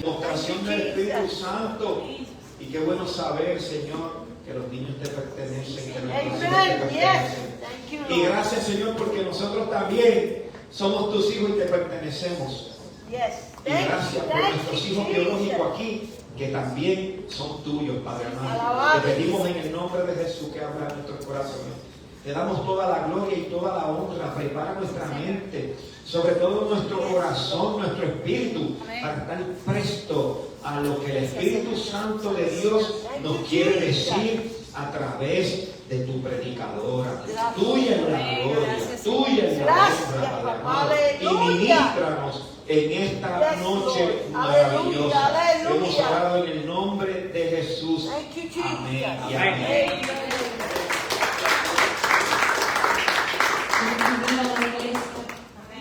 demostración del Espíritu Santo. Y qué bueno saber, Señor, que los niños te pertenecen, que nuestros hijos te pertenecen. Y gracias, Señor, porque nosotros también somos tus hijos y te pertenecemos. Y gracias por nuestros hijos biológicos aquí, que también son tuyos, Padre amado. Te pedimos en el nombre de Jesús que abra nuestros corazones. Te damos toda la gloria y toda la honra. Prepara nuestra mente, sobre todo nuestro corazón, nuestro espíritu, para estar presto a lo que el Espíritu Santo de Dios nos quiere decir a través de tu predicadora. Tuya es la gloria, tuya es la honra, Padre amado. Y ministranos en esta noche maravillosa. Hemos orado en el nombre de Jesús. Amén y amén.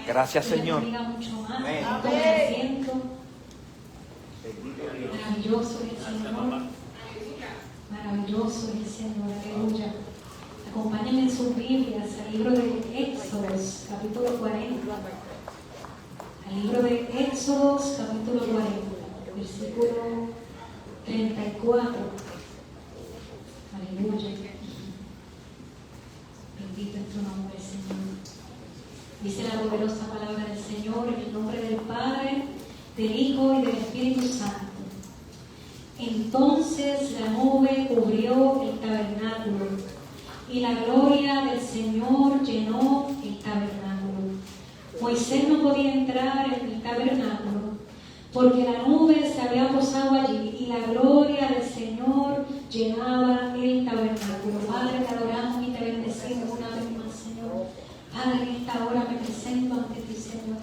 Gracias, Señor. Amén. Maravilloso es el Señor. Maravilloso es el Señor. Aleluya. Acompáñenme en sus Biblias al libro de Éxodos, capítulo 40. Al libro de Éxodos, capítulo 40, versículo 34. Aleluya. Bendito es tu nombre, Señor. Dice la poderosa palabra del Señor en el nombre del Padre, del Hijo y del Espíritu Santo. Entonces la nube cubrió el tabernáculo y la gloria del Señor llenó el tabernáculo. Moisés no podía entrar en el tabernáculo porque la nube se había posado allí y la gloria del Señor llenaba el tabernáculo. Padre, te adoramos y te bendecimos una vez más, Señor. Padre, en esta hora me presento ante ti, Señor,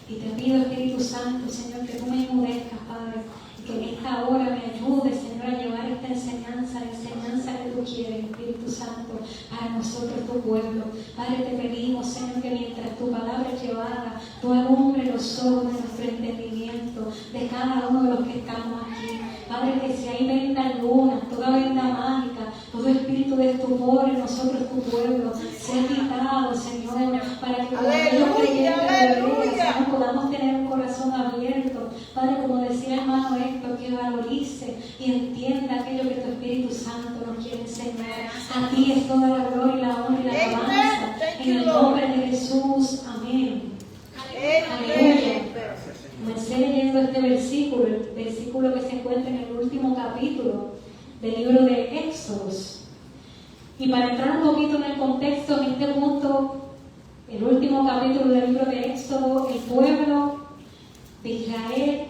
y te pido, Espíritu Santo, Señor, que tú me enmudezcas, Padre, y que en esta hora me ayudes, Señor, a llevar esta enseñanza, la enseñanza que tú quieres, Espíritu Santo, para nosotros, tu pueblo. Padre, te pedimos, Señor, que mientras tu palabra es llevada, tú alumbres los ojos de nuestro entendimiento, de cada uno de los que estamos aquí. Padre, que si hay venda alguna, toda venda mágica, todo espíritu de estupor en nosotros, tu pueblo, sea quitado, Señor, para que como aquellos creyentes Señor, podamos tener un corazón abierto. Padre, como decía el hermano Héctor, que valorice y entienda aquello que tu Espíritu Santo nos quiere enseñar. A ti es toda la gloria y la honra y la alabanza. En el nombre de Jesús. Amén. Aleluya. Comencé leyendo este versículo, el versículo que se encuentra en el último capítulo del libro de Éxodos. Y para entrar un poquito en el contexto, en este punto, el último capítulo del libro de Éxodo, el pueblo de Israel,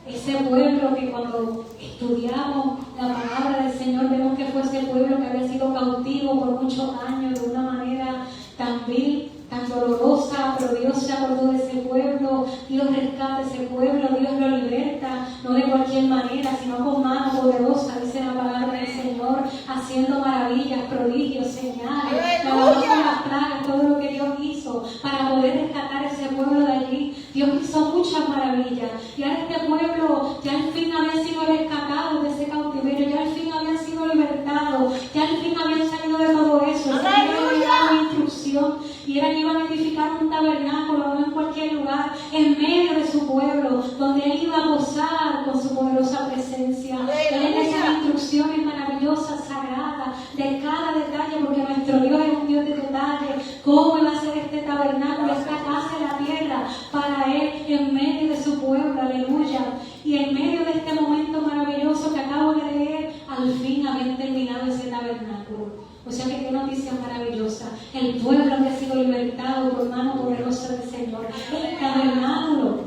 ese pueblo que cuando estudiamos la palabra del Señor vemos que fue ese pueblo que había sido cautivo por muchos años de una manera tan vil, tan dolorosa, pero Dios se acordó de ese pueblo, Dios rescata ese pueblo, Dios lo liberta, no de cualquier manera, sino con mano poderosa, dice la palabra del Señor, haciendo maravillas, prodigios, señales, lavando las plagas, todo lo que Dios hizo para poder rescatar ese pueblo de allí. Dios hizo muchas maravillas, y ahora este pueblo ya al fin había sido rescatado de ese cautiverio, ya al fin había sido libertado, ya al fin habían salido de todo eso. El Señor había dado instrucción y era que iban a edificar un tabernáculo, no en cualquier lugar, en medio de su pueblo, donde Él iba a gozar con su poderosa presencia. Él en esas instrucciones maravillosas, sagradas, de cada detalle, porque nuestro Dios es un Dios de detalle. ¿Cómo iba a ser este tabernáculo, esta casa en la tierra, para Él en medio de su pueblo? Aleluya. Y en medio de este momento maravilloso que acabo de leer, al fin habían terminado ese tabernáculo. O sea que qué noticia maravillosa. El pueblo había sido libertado por mano poderosa del Señor. El tabernáculo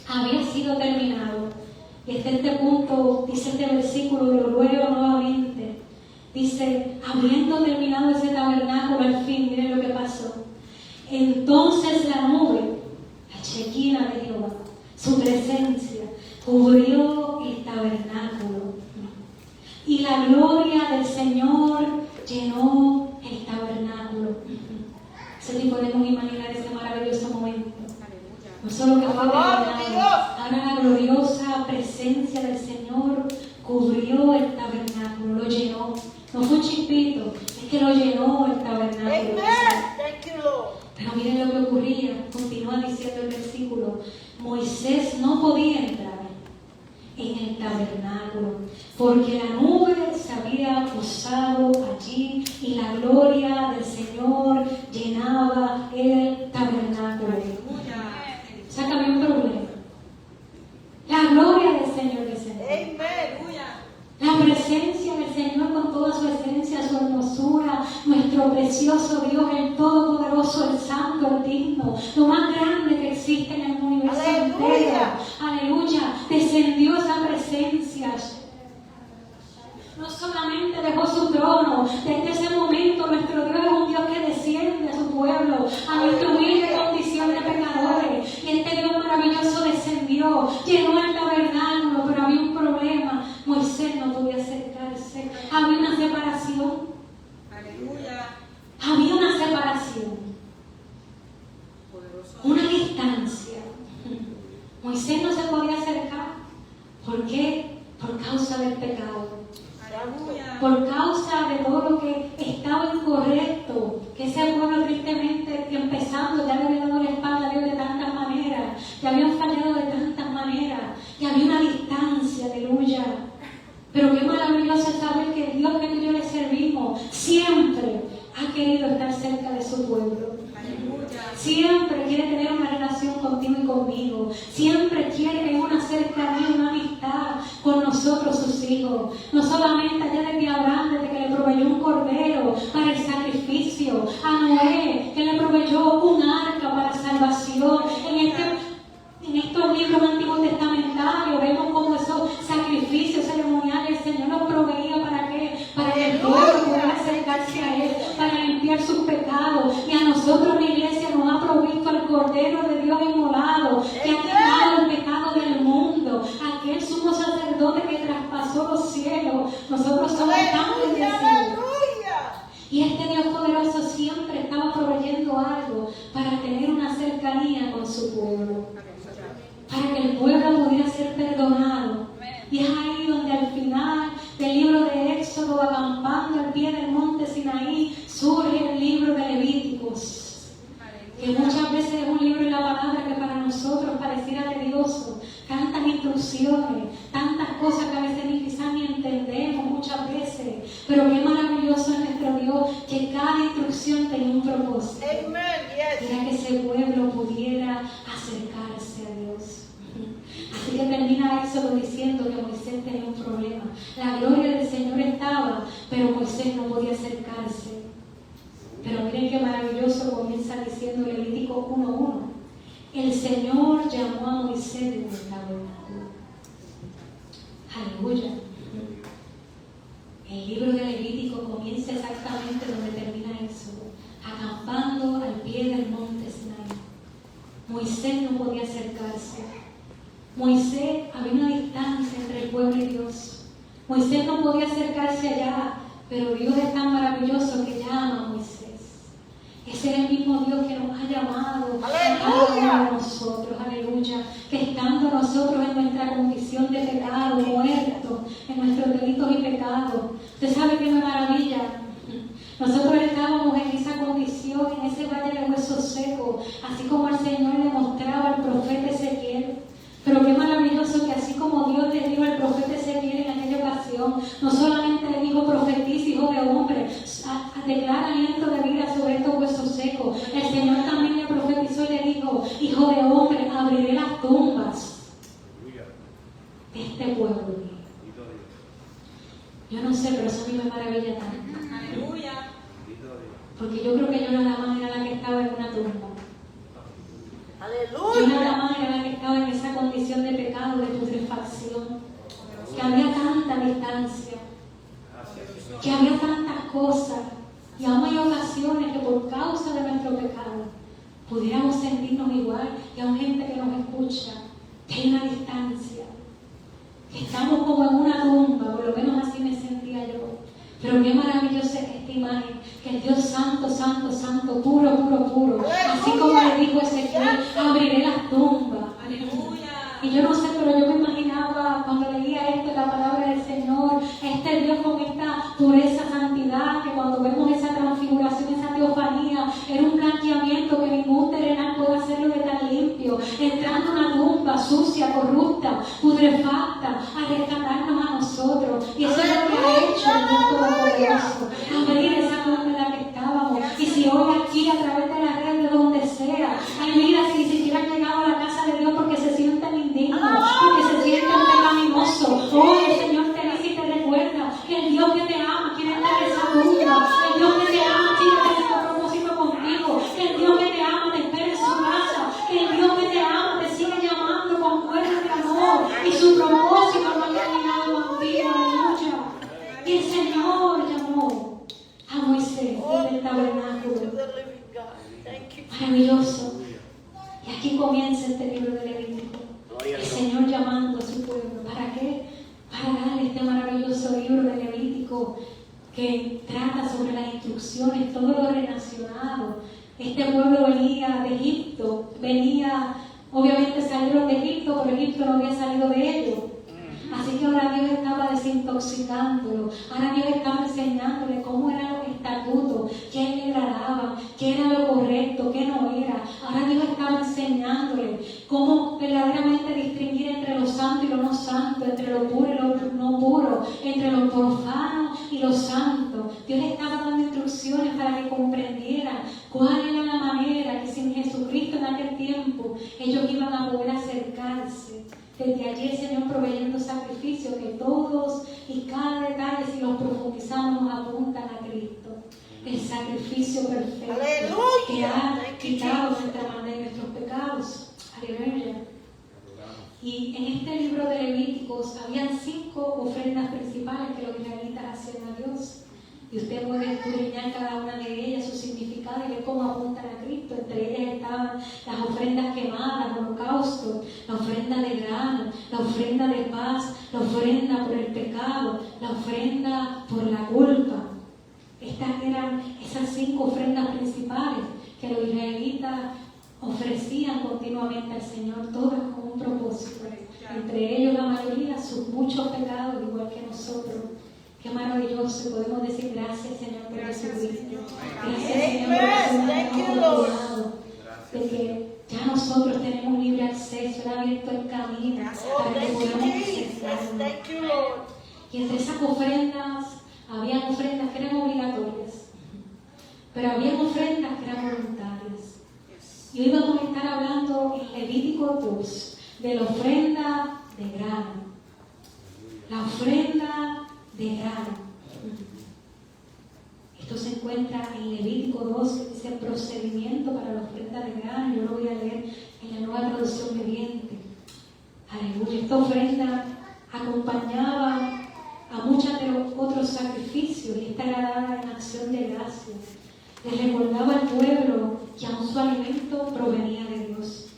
había sido terminado. Y hasta este punto, dice este versículo, y lo leo nuevamente. Dice, habiendo terminado ese tabernáculo, al fin, miren lo que pasó. Entonces la nube, la Shekinah de Jehová, su presencia, cubrió el tabernáculo. Y la gloria del Señor llenó el tabernáculo. Así que podemos imaginar ese maravilloso momento. No solo que fue terminado, ahora la gloriosa presencia del Señor cubrió el tabernáculo, lo llenó. No fue un chispito, es que lo llenó el tabernáculo. Pero miren lo que ocurría, continúa diciendo el versículo. Moisés no podía entrar en el tabernáculo, porque la nube se había posado allí y la gloria del Señor llenaba el tabernáculo. Sácame un problema. La gloria del Señor descendió. La presencia del Señor con toda su esencia, su hermosura, nuestro precioso Dios, el Todopoderoso, el Santo, el Digno, lo más grande que existe en el universo entero. Aleluya, descendió esa presencia. No solamente dejó su trono, desde ese momento nuestro Dios es un Dios que desciende a su pueblo, a nuestra humilde condición de pecadores. Y este Dios maravilloso descendió, llenó el tabernáculo, pero había un problema. Moisés no podía acercarse, había una separación. Aleluya. Había una separación, una distancia. Moisés no se podía acercar. ¿Por qué? Por causa del pecado. Por causa de todo lo que estaba incorrecto, que ese pueblo tristemente empezando ya le había dado la espalda a Dios de tantas maneras, que habían fallado de tantas maneras, que había una distancia, aleluya. Pero qué maravilloso es saber que el Dios que tú y yo le servimos siempre ha querido estar cerca de su pueblo. Siempre quiere tener una relación contigo y conmigo. Siempre quiere tener una cercanía, una amistad con nosotros, sus hijos. No solamente allá desde Abraham, desde que le proveyó un cordero para el sacrificio. A Noé, que le proveyó un arca para salvación. En estos libros antiguos testamentarios vemos cómo esos sacrificios ceremoniales el Señor nos proveía para qué, para que el pueblo pudiera acercarse a Él, para limpiar sus pecados. Y a nosotros, la iglesia, nos ha provisto el Cordero de Dios inmolado, que ha quitado el pecado del mundo, aquel sumo sacerdote que traspasó los cielos. Nosotros somos tan bendecidos. Y este Dios poderoso siempre estaba proveyendo algo para tener una cercanía con su pueblo, para que el pueblo pudiera ser perdonado. Y es ahí donde al final del libro de Éxodo, acampando al pie del monte Sinaí, surge el libro de Levíticos, que muchas veces es un libro en la palabra que para nosotros pareciera tedioso, tantas instrucciones, tantas cosas que a veces ni quizás ni entendemos muchas veces, pero qué maravilloso es nuestro Dios, que cada instrucción tenía un propósito, era que ese pueblo pudiera acercarse a Dios. Así que termina Éxodo diciendo que Moisés tenía un problema. La gloria del Señor estaba, pero Moisés no podía acercarse. Pero miren qué maravilloso comienza diciendo Levítico 1:1. El Señor llamó a Moisés desde el tabernáculo. Aleluya. El libro de Levítico comienza exactamente donde termina Éxodo, acampando al pie del monte Sinaí. Moisés no podía acercarse. Moisés, había una distancia entre el pueblo y Dios. Moisés no podía acercarse allá, pero Dios es tan maravilloso que llama a Moisés. Ese es el mismo Dios que nos ha llamado a cada uno de nosotros, aleluya. Que estando nosotros en nuestra condición de pecado, muertos en nuestros delitos y pecados. Usted sabe que me maravilla. Nosotros estábamos en esa condición, en ese valle de huesos secos, así como el Señor le mostraba al profeta Ezequiel. Pero qué maravilloso que así como Dios le dijo al profeta Ezequiel en aquella ocasión, no solamente le dijo profetiza, hijo de hombre, declara aliento de vida sobre estos huesos secos. El Señor también le profetizó y le dijo, hijo de hombre, abriré las tumbas de este pueblo. Yo no sé, pero eso a mí me maravilla tanto. Aleluya. Porque yo creo que yo nada más era la que estaba en una tumba. Aleluya. Yo nada más era la que estaba en esa condición de pecado, de putrefacción, que había tanta distancia, que había tantas cosas, y aún hay ocasiones que por causa de nuestro pecado pudiéramos sentirnos igual, y aún gente que nos escucha, que hay una distancia, que estamos como en una tumba, por lo menos así me sentía yo. Pero qué maravillosa es esta imagen, que el Dios santo, santo, santo, puro, puro, puro, así como le dijo Ezequiel, abriré las tumbas. Aleluya. Y yo no sé, pero yo me imaginaba cuando leía esto, la palabra del Señor, este Dios con esta pureza, santidad, que cuando vemos esa transfiguración, esa teofanía, era un blanqueamiento que ningún terrenal puede hacerlo de tan limpio, entrando a una tumba sucia, corrupta, putrefacta, a rescatarnos a nosotros. Y eso es lo que ha hecho el Dios Todopoderoso. Abrir esa puerta en la que estábamos. Y si hoy aquí a través de la red, de donde sea, hay vidas que ni siquiera han llegado a la casa de Dios porque se sienten indignos, porque se sienten pecaminosos. Hoy el Señor te dice y te recuerda que el Dios que te ama quiere estar en esa tumba. El Dios que te ama quiere tener un propósito contigo. Que el Dios que te ama te espera en su casa. Que el Dios que te ama te sigue llamando con cuerdas de amor. Y su propósito no ha terminado contigo. Aleluya. Y el Señor llamó a Moisés desde el tabernáculo. Maravilloso. Y aquí comienza este libro de Levítico. El Señor llamando a su pueblo. ¿Para qué? Para darle este maravilloso libro de Levítico que trata sobre las instrucciones, todo lo relacionado. Este pueblo venía de Egipto, obviamente salieron de Egipto, pero Egipto no había salido de ellos. Así que ahora Dios estaba desintoxicándolo, ahora Dios estaba enseñándole cómo eran los estatutos, qué le agradaban, qué era lo correcto, qué no era. Ahora Dios estaba enseñándole cómo verdaderamente distinguir entre lo santo y lo no santo, entre lo puro y lo no puro, entre lo profano y lo santo. Dios le estaba dando instrucciones para que comprendieran cuál era la manera que sin Jesucristo en aquel tiempo ellos iban a poder acercarse. Desde allí el Señor proveyendo sacrificios que todos y cada detalle, si los profundizamos, nos apuntan a Cristo. El sacrificio perfecto. ¡Aleluya! Que ha quitado nuestra maldad y nuestros pecados. Aleluya. Y en este libro de Levíticos habían 5 ofrendas principales que los israelitas hacían a Dios. Y usted puede escudriñar cada una de ellas, su significado y ver cómo apuntan a Cristo. Entre ellas estaban las ofrendas quemadas, los holocaustos, la ofrenda de grano, la ofrenda de paz, la ofrenda por el pecado, la ofrenda por la culpa. Estas eran esas 5 ofrendas principales que los israelitas ofrecían continuamente al Señor, todas con un propósito. Entre ellos la mayoría, sus muchos pecados, igual que nosotros. Qué maravilloso, podemos decir gracias, Señor, por Jesucristo. Gracias, Señor, por su amor, de que ya nosotros tenemos libre acceso, Él ha abierto el camino para que podamos acceder. Y entre esas ofrendas, había ofrendas que eran obligatorias, pero había ofrendas que eran voluntarias. Y hoy vamos a estar hablando en Levítico 2 de la ofrenda de grano. La ofrenda de grano. Esto se encuentra en Levítico 2, que dice procedimiento para la ofrenda de grano. Yo lo voy a leer en la Nueva Traducción Viviente. Aleluya. Esta ofrenda acompañaba a muchos de los otros sacrificios y está dada en acción de gracias. Les recordaba al pueblo que aún su alimento provenía de Dios.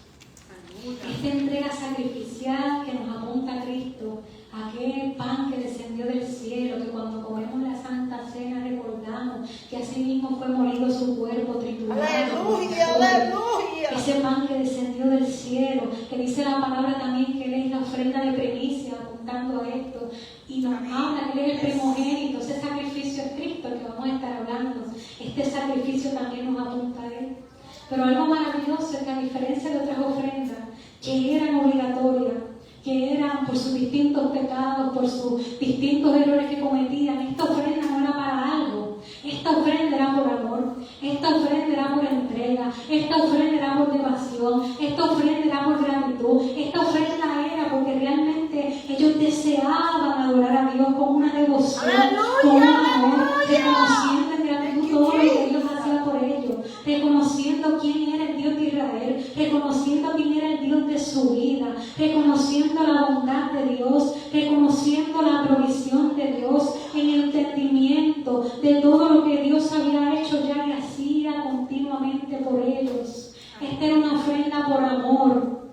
Esta entrega sacrificial que nos apunta a Cristo, aquel pan que descendió del cielo, que cuando comemos la Santa Cena recordamos que así mismo fue molido su cuerpo triturado. ¡Aleluya, aleluya! Ese pan que descendió del cielo, que dice la palabra también que Él es la ofrenda de primicia, apuntando a esto, y nos habla que Él es el primogénito. Ese sacrificio es Cristo, el que vamos a estar hablando. Este sacrificio también nos apunta a Él. Pero algo maravilloso es que, a diferencia de otras ofrendas que eran obligatorias, que eran por sus distintos pecados, por sus distintos errores que cometían, esta ofrenda no era para algo. Esta ofrenda era por amor, esta ofrenda era por entrega, esta ofrenda era por devoción, esta ofrenda era por gratitud, esta ofrenda era porque realmente ellos deseaban adorar a Dios con una devoción, con un amor, reconociendo en gratitud todo lo que Dios hacía por ellos, reconociendo quién era el Dios de Israel, reconociendo quién era el Dios de su vida, reconociendo la bondad de Dios, reconociendo la provisión de Dios, en el entendimiento de todo lo que Dios había hecho ya y hacía continuamente por ellos. Esta era una ofrenda por amor,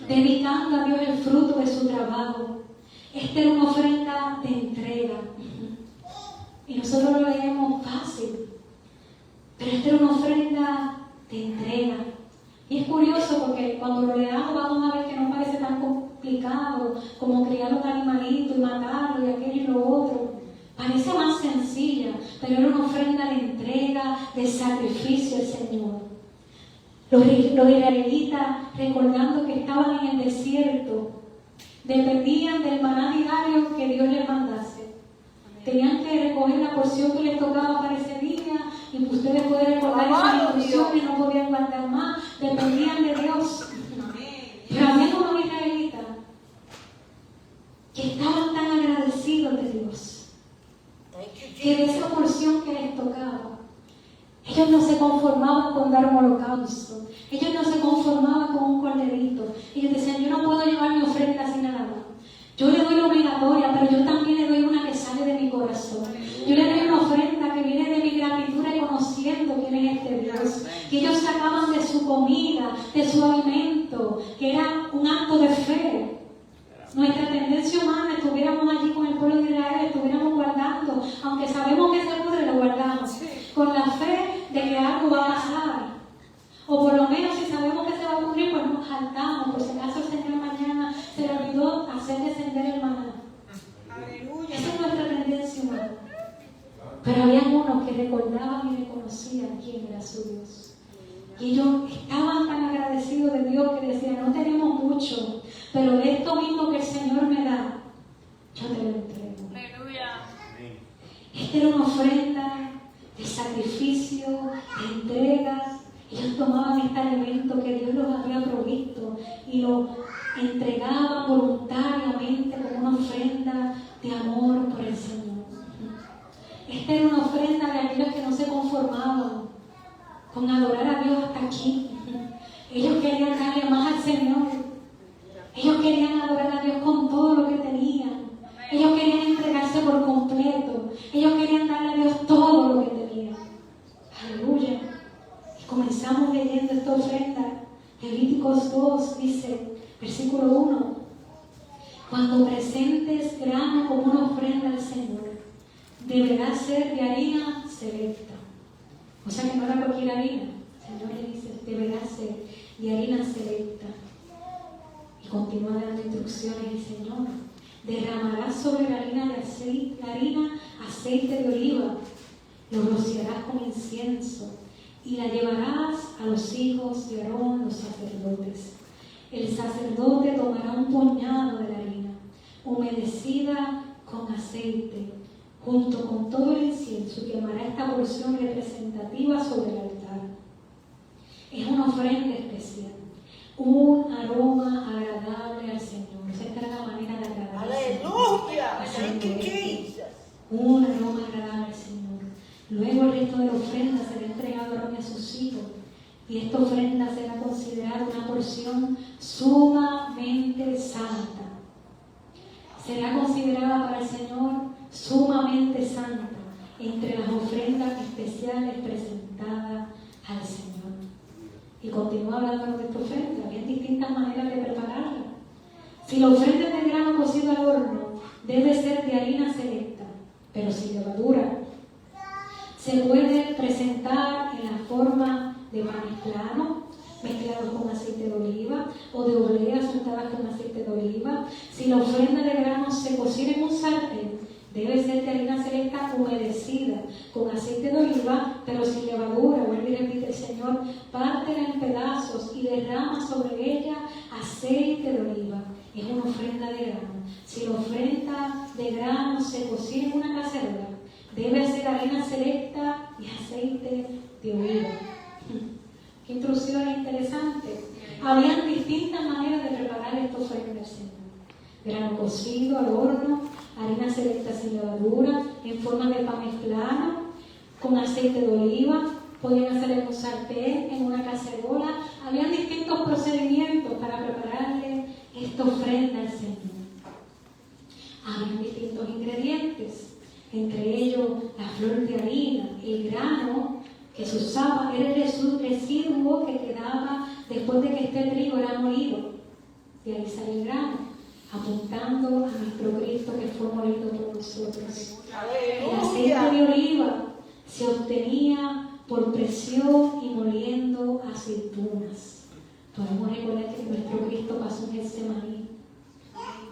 dedicando a Dios el fruto de su trabajo. Esta era una ofrenda de entrega. Y nosotros lo leemos fácil, pero esta era una ofrenda de entrega. Y es curioso porque cuando lo leamos vamos a ver que no parece tan complicado como criar un animalito y matarlo y aquello y lo otro. Parece más sencilla, pero era una ofrenda de entrega, de sacrificio al Señor. Los israelitas, recordando que estaban en el desierto, Dependían del maná diario que Dios les mandase. Tenían que recoger la porción que les tocaba para ese día, y ustedes pueden recordar esas instrucciones, no podían guardar más, dependían de Dios. Pero había unos israelitas que estaban tan agradecidos de Dios, que de esa porción que les tocaba, ellos no se conformaban con dar un holocausto, ellos no se conformaban con un corderito. Ellos decían: yo no puedo llevar mi ofrenda así nada más. Yo le doy la obligatoria, pero yo también le doy una que sale de mi corazón. Yo le doy una ofrenda que viene de mi gratitud, reconociendo quién es este Dios. Que ellos sacaban de su comida, de su alimento, que era un acto de fe. Nuestra tendencia humana, estuviéramos allí con el pueblo de Israel, estuviéramos guardando, aunque sabemos que se pudre, lo guardamos, con la fe de que algo va a pasar. O por lo menos si sabemos que se va a ocurrir, pues nos saltamos, por si acaso el Señor mañana se le olvidó hacer descender el maná. Esa es nuestra tendencia humana. Pero había unos que recordaban y reconocían quién era su Dios. Y ellos estaban tan agradecidos de Dios que decían: no tenemos mucho, pero de esto mismo que el Señor me da, yo te lo entrego. Aleluya. Esta era una ofrenda de sacrificio, de entrega. Ellos tomaban este alimento que Dios los había provisto y lo entregaban voluntariamente como una ofrenda de amor por el Señor. Esta era una ofrenda de aquellos que no se conformaban con adorar a Dios hasta aquí. Ellos querían darle más al Señor. Ellos querían adorar a Dios con todo lo que tenían. Ellos querían entregarse por completo. Ellos querían darle a Dios todo lo que tenían. Aleluya. Comenzamos leyendo esta ofrenda. Levíticos 2 dice, versículo 1: cuando presentes grano como una ofrenda al Señor, deberá ser de harina selecta. O sea que no era cualquier harina. El Señor le dice: deberá ser de harina selecta. Y continúa dando instrucciones el Señor: derramarás sobre la harina de aceite, aceite de oliva, lo rociarás con incienso y la llevarás a los hijos de Aarón, los sacerdotes. El sacerdote tomará un puñado de la harina, humedecida con aceite, junto con todo el incienso, y quemará esta porción representativa sobre el altar. Es una ofrenda especial, un aroma agradable al Señor. Esta era la manera de agradar al Señor. Aleluya. Un aroma agradable al Señor. Luego el resto de la ofrenda será entregado a Aarón y a sus hijos, y esta ofrenda será considerada una porción sumamente santa. Será considerada para el Señor sumamente santa entre las ofrendas especiales presentadas al Señor. Y continúa hablando de esta ofrenda. Había distintas maneras de prepararla. Si la ofrenda es de grano cocido al horno, debe ser de harina selecta, pero sin levadura. Se puede presentar en la forma de panes planos, mezclados con aceite de oliva, o de obleas untadas con aceite de oliva. Si la ofrenda de grano se cocina en un sartén, debe ser de harina selecta humedecida con aceite de oliva, pero sin levadura. Vuelve y repite el Señor: pártela en pedazos y derrama sobre ella aceite de oliva. Es una ofrenda de grano. Si la ofrenda de grano se cocina en una cacerola, debe ser harina selecta y aceite de oliva. Qué instrucciones interesantes. Habían distintas maneras de preparar esta ofrenda al Señor: grano cocido al horno, harina selecta sin levadura, en forma de panes planos, con aceite de oliva. Podían hacer en un sartén, en una cacerola. Habían distintos procedimientos para prepararle esta ofrenda al Señor. Habían distintos ingredientes, entre ellos la flor de harina, el grano que se usaba, era el residuo que quedaba después de que este trigo era molido. De ahí sale el grano, apuntando a nuestro Cristo que fue molido por nosotros. El aceite de oliva se obtenía por presión y moliendo aceitunas. Podemos recordar que nuestro Cristo pasó en Getsemaní,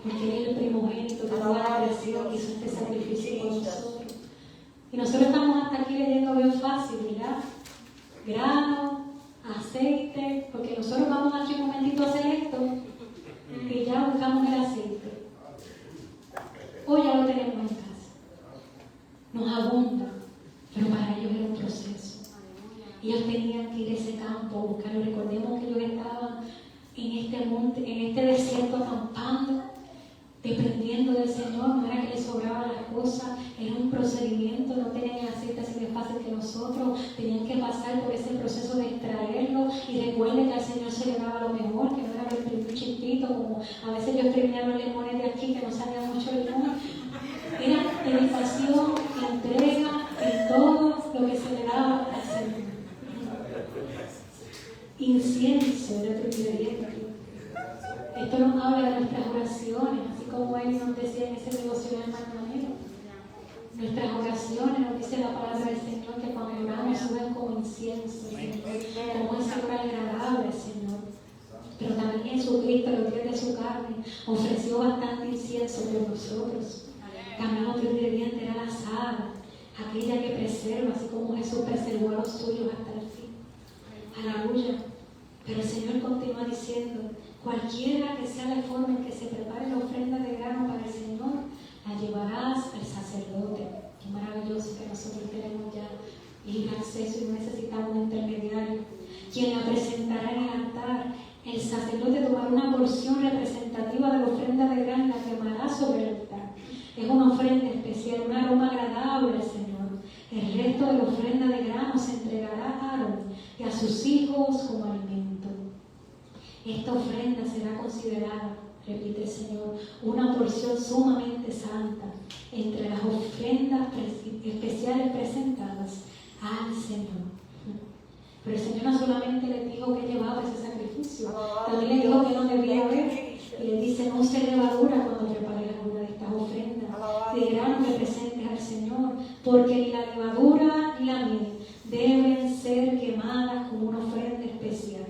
porque Él es el primogénito de toda la creación que hizo este sacrificio por nosotros. Y nosotros estamos hasta aquí leyendo bien fácil, ¿verdad? Grano, aceite, porque nosotros vamos aquí un momentito a hacer esto y ya buscamos el aceite. Hoy ya lo tenemos en casa. Nos abunda, pero para ellos era un proceso. Ellos tenían que ir a ese campo a buscarlo. Recordemos que ellos estaban en este monte, en este desierto acampando, dependiendo del Señor. No era que les sobraban las cosas, era un procedimiento. No tenían el aceite así de fácil que nosotros. Tenían que pasar por ese proceso de extraerlo. Y recuerden que al Señor se le daba lo mejor, que no era el primer chispito, como a veces yo escribía los limones de aquí, que no sabía mucho limón. Era dedicación, entrega en todo lo que se le daba al Señor. Incienso era otro ingrediente. Esto nos habla de nuestras oraciones, así como él nos decía en ese devocional mañanero. Nuestras oraciones, nos dice la palabra del Señor, que cuando oramos suben como incienso, como ese olor agradable, Señor. Pero también Jesucristo, los días de su carne, ofreció bastante incienso por nosotros. También otro ingrediente era la sal, aquella que preserva, así como Jesús preservó a los suyos hasta el fin. Aleluya. Pero el Señor continúa diciendo: cualquiera que sea la forma en que se prepare la ofrenda de grano para el Señor, la llevarás al sacerdote. Qué maravilloso que nosotros tenemos ya libre acceso y no necesitamos un intermediario. Quien la presentará en el altar. El sacerdote tomará una porción representativa de la ofrenda de grano y la quemará sobre el altar. Es una ofrenda especial, un aroma agradable al Señor. El resto de la ofrenda de grano se entregará a Aarón y a sus hijos como alimento. Esta ofrenda será considerada, repite el Señor, una porción sumamente santa entre las ofrendas especiales presentadas al Señor. Pero el Señor no solamente le dijo que llevaba ese sacrificio, también le dijo que no debía haber. Y le dice: no use levadura cuando prepares alguna de estas ofrendas de grano que presentes al Señor, porque ni la levadura ni la miel deben ser quemadas como una ofrenda especial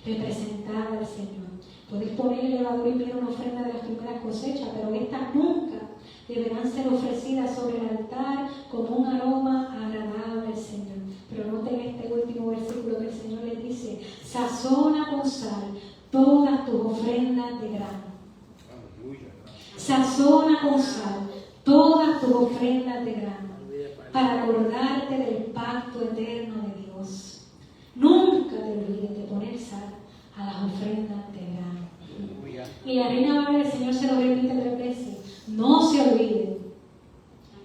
representada al Señor. Podéis ponerle levadura y miel a una ofrenda de las primeras cosechas, pero estas nunca deberán ser ofrecidas sobre el altar como un aroma agradable al Señor. Pero noten este último versículo que el Señor les dice: sazona con sal todas tus ofrendas de grano. Sazona con sal todas tus ofrendas de grano, para acordarte del pacto eterno de Dios. Nunca te olvides de poner sal a las ofrendas de grano. Y la Reina Valera del Señor se lo repite 3 veces: no se olviden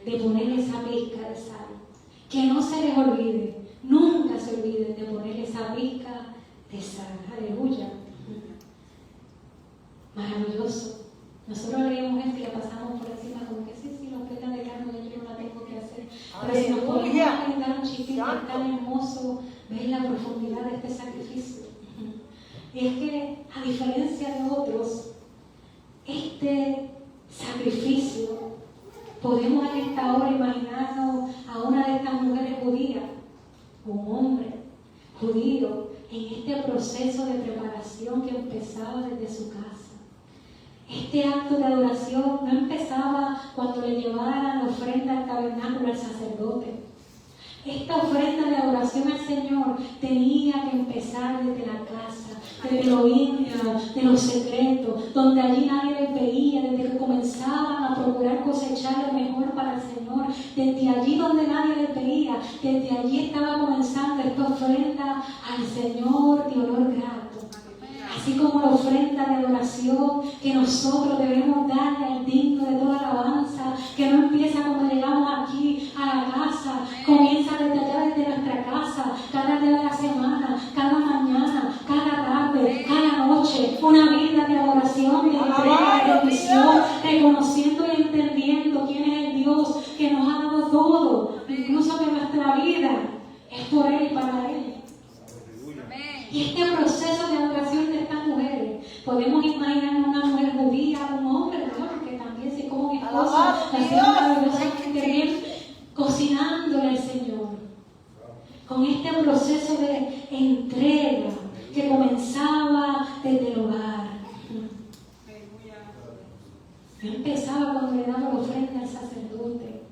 de poner esa pizca de sal. Que no se les olvide, nunca se olviden de poner esa pizca de sal. Aleluya. Maravilloso. Nosotros leemos esto y la pasamos por encima como que sí, la ofrenda de grano yo no la tengo que hacer. Pero si nos podemos imaginar un chiquito tan hermoso, ver la profundidad de este sacrificio. Y es que, a diferencia de otros, este sacrificio, podemos en esta hora imaginarnos a una de estas mujeres judías, un hombre judío, en este proceso de preparación que empezaba desde su casa. Este acto de adoración no empezaba cuando le llevaran la ofrenda al tabernáculo al sacerdote. Esta ofrenda de adoración al Señor tenía que empezar desde la casa, desde lo íntimo, de lo secreto, donde allí nadie les veía, desde que comenzaban a procurar cosechar lo mejor para el Señor, desde allí donde nadie les veía, desde allí estaba comenzando esta ofrenda al Señor de olor grato. Así como la ofrenda de adoración que nosotros debemos darle al digno de toda alabanza, que no empieza cuando llegamos aquí a la casa, comienza desde allá, desde nuestra casa, cada día de la semana, cada mañana, cada tarde, cada noche, una vida de adoración, de entrega, de rendición, reconociendo y entendiendo quién es el Dios que nos ha dado todo, incluso que nuestra vida es por Él y para Él. Y este proceso de adoración de estas mujeres, podemos imaginar una mujer judía, un hombre, ¿no? Porque también se como mi esposa, la hacía maravillosamente bien, cocinándole al Señor. Con este proceso de entrega que comenzaba desde el hogar. No empezaba cuando le daba la ofrenda al sacerdote.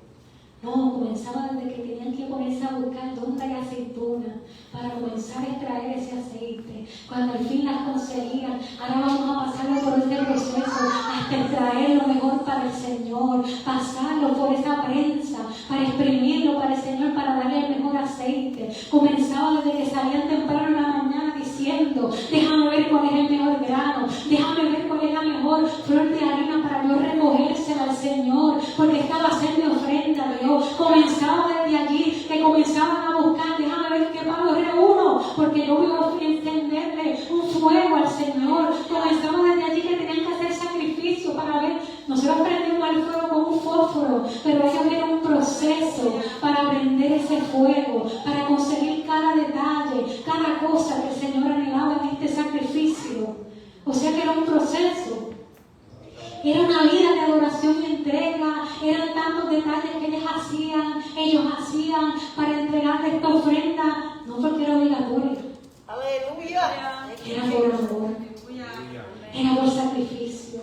No, comenzaba desde que tenían que ponerse a buscar dónde hay aceituna para comenzar a extraer ese aceite. Cuando al fin las conseguían, ahora vamos a pasarlo por este proceso hasta extraer lo mejor para el Señor, pasarlo por esa prensa, para exprimirlo para el Señor, para darle el mejor aceite. Comenzaba desde que salían temprano en la mañana diciendo, déjame ver cuál es el mejor grano, déjame ver cuál es la mejor flor de harina para yo recogérsela al Señor, porque estaba haciendo ofrenda a Dios. Comenzaba desde allí, que comenzaban a buscar, déjame ver qué palo reúno, porque yo voy a encenderle un fuego al Señor. Comenzaba desde allí que tenían que hacer sacrificio para ver. Nosotros prendimos el fuego con un fósforo, pero ellos vieron un proceso para prender ese fuego, para conseguir cada detalle, cada cosa que el Señor anhelaba en este sacrificio. O sea que era un proceso. Era una vida de adoración y entrega. Eran tantos detalles que ellos hacían para entregarle esta ofrenda, no porque era obligatorio. Aleluya. Era por amor, era por sacrificio,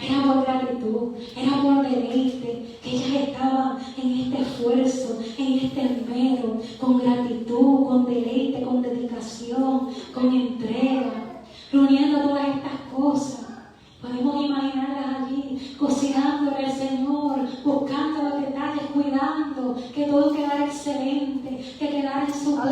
era por gratitud, era por deleite, que ellas estaban en este esfuerzo, en este esmero, con gratitud, con deleite, con dedicación, con entrega, reuniendo todas estas cosas. Podemos imaginarlas allí, cocinándole al Señor, buscando los detalles, cuidando que todo quedara excelente, que quedara en su punto,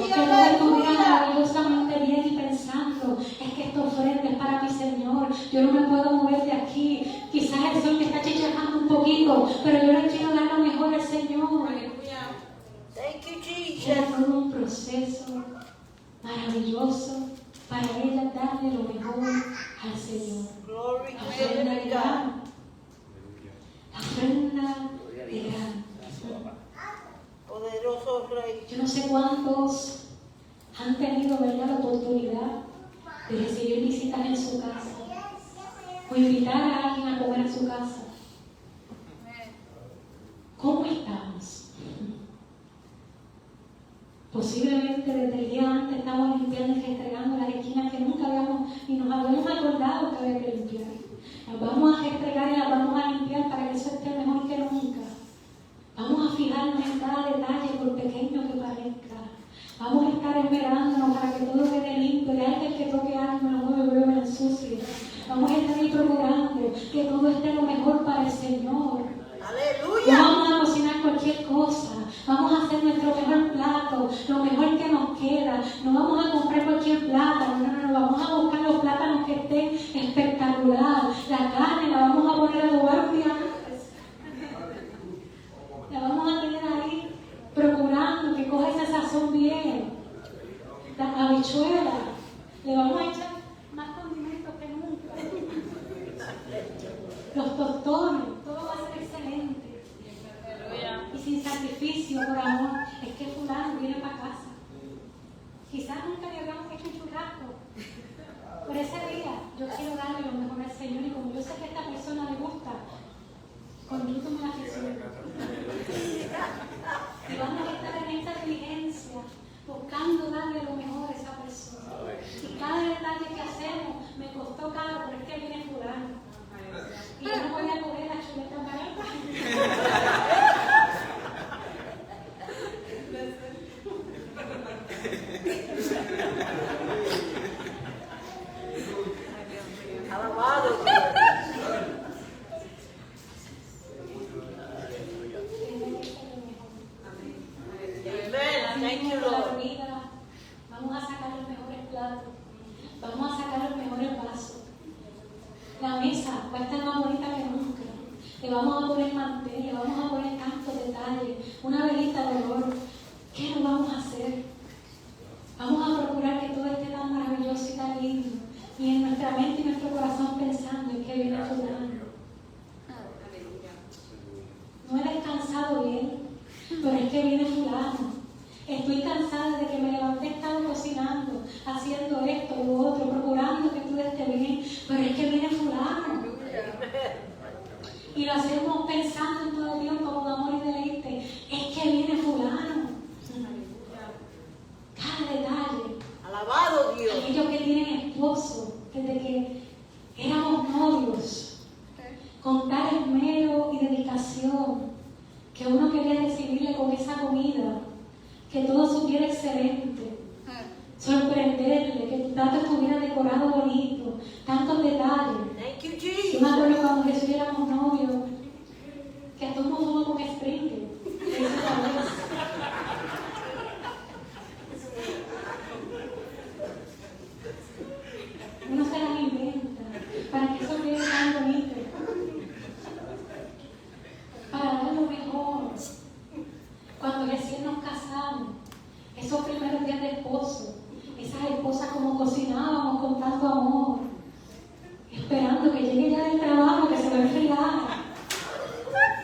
que todo estuviera maravillosamente bien y pensando, es que esta ofrenda es para mi Señor, yo no me puedo mover de aquí, quizás el sol me está chicharrando un poquito, pero yo le quiero dar lo mejor al Señor. Thank you, Jesus. Era todo un proceso maravilloso para ella darle lo mejor al Señor. Glory La to ofrenda de God. grano. La ofrenda de grano. Poderoso Rey. Yo no sé cuántos han tenido, ¿verdad?, la oportunidad de recibir visitas en su casa o invitar a alguien a comer a su casa. ¿Cómo estamos? Posiblemente desde el día antes estábamos limpiando y restregando las esquinas que nunca habíamos ni nos habíamos acordado que había que limpiar. Las vamos a restregar y las vamos a limpiar para que eso esté mejor que nunca. Vamos a fijarnos en cada detalle, por pequeño que parezca. Vamos a estar esperándonos para que todo quede limpio. Y antes que toque algo, no mueve, me ensucie. Vamos a estar ahí procurando que todo esté lo mejor para el Señor. Aleluya. No vamos a cocinar cualquier cosa. Vamos a hacer nuestro mejor plato, lo mejor que nos queda. No vamos a comprar cualquier plátano, no. Vamos a buscar los plátanos que estén espectacular. La carne la vamos a poner a adobar un día antes. La vamos a tener ahí procurando que coja ese sazón bien. La habichuela, le vamos a echar más condimentos que nunca. Los tostones, todo va a ser excelente. Y sin sacrificio, por amor, es que fulano viene para casa. Quizás nunca le habíamos hecho un churrasco. Por ese día, yo quiero darle lo mejor al Señor y como yo sé que a esta persona le gusta, conjúntame la afición. Y vamos a estar en esta diligencia, buscando darle lo mejor a esa persona. Y cada detalle que hacemos me costó caro, pero es que viene fulano. Y yo no voy a coger la chuleta barata. Alabado. Amen. Thank you, Lord. Vamos a sacar los mejores platos. Vamos a sacar los mejores vasos. La mesa va a estar más bonita que nunca. Le vamos a poner mantel, le vamos a poner tantos detalles, una velita de oro. ¿Qué nos vamos a hacer? Vamos a procurar que todo esté tan maravilloso y tan lindo. Y en nuestra mente y nuestro corazón pensando en que viene fulano. No he descansado bien, pero es que viene fulano. Estoy cansada de que me levanté, he estado cocinando, haciendo esto, lo otro, procurando que todo esté bien, pero es que viene fulano. Y lo hacemos pensando en todo el tiempo con amor y deleite. Es que viene fulano. Cada detalle. Alabado Dios. Aquellos que tienen esposo, desde que éramos novios, con tal esmero y dedicación, que uno quería recibirle con esa comida, que todo supiera excelente, sorprenderle, que tu plato estuviera decorado bonito, tantos detalles. Thank you, Yo me acuerdo Jesus. cuando Jesús y éramos novios, que a todos nos fuimos con Sprinkle. Uno se las inventa para que eso quede tan bonito, para dar lo mejor. Cuando recién nos casamos, esos primeros días de esposo, esas esposas como cocinábamos con tanto amor, esperando que llegue ya del trabajo, que se va a enfriar,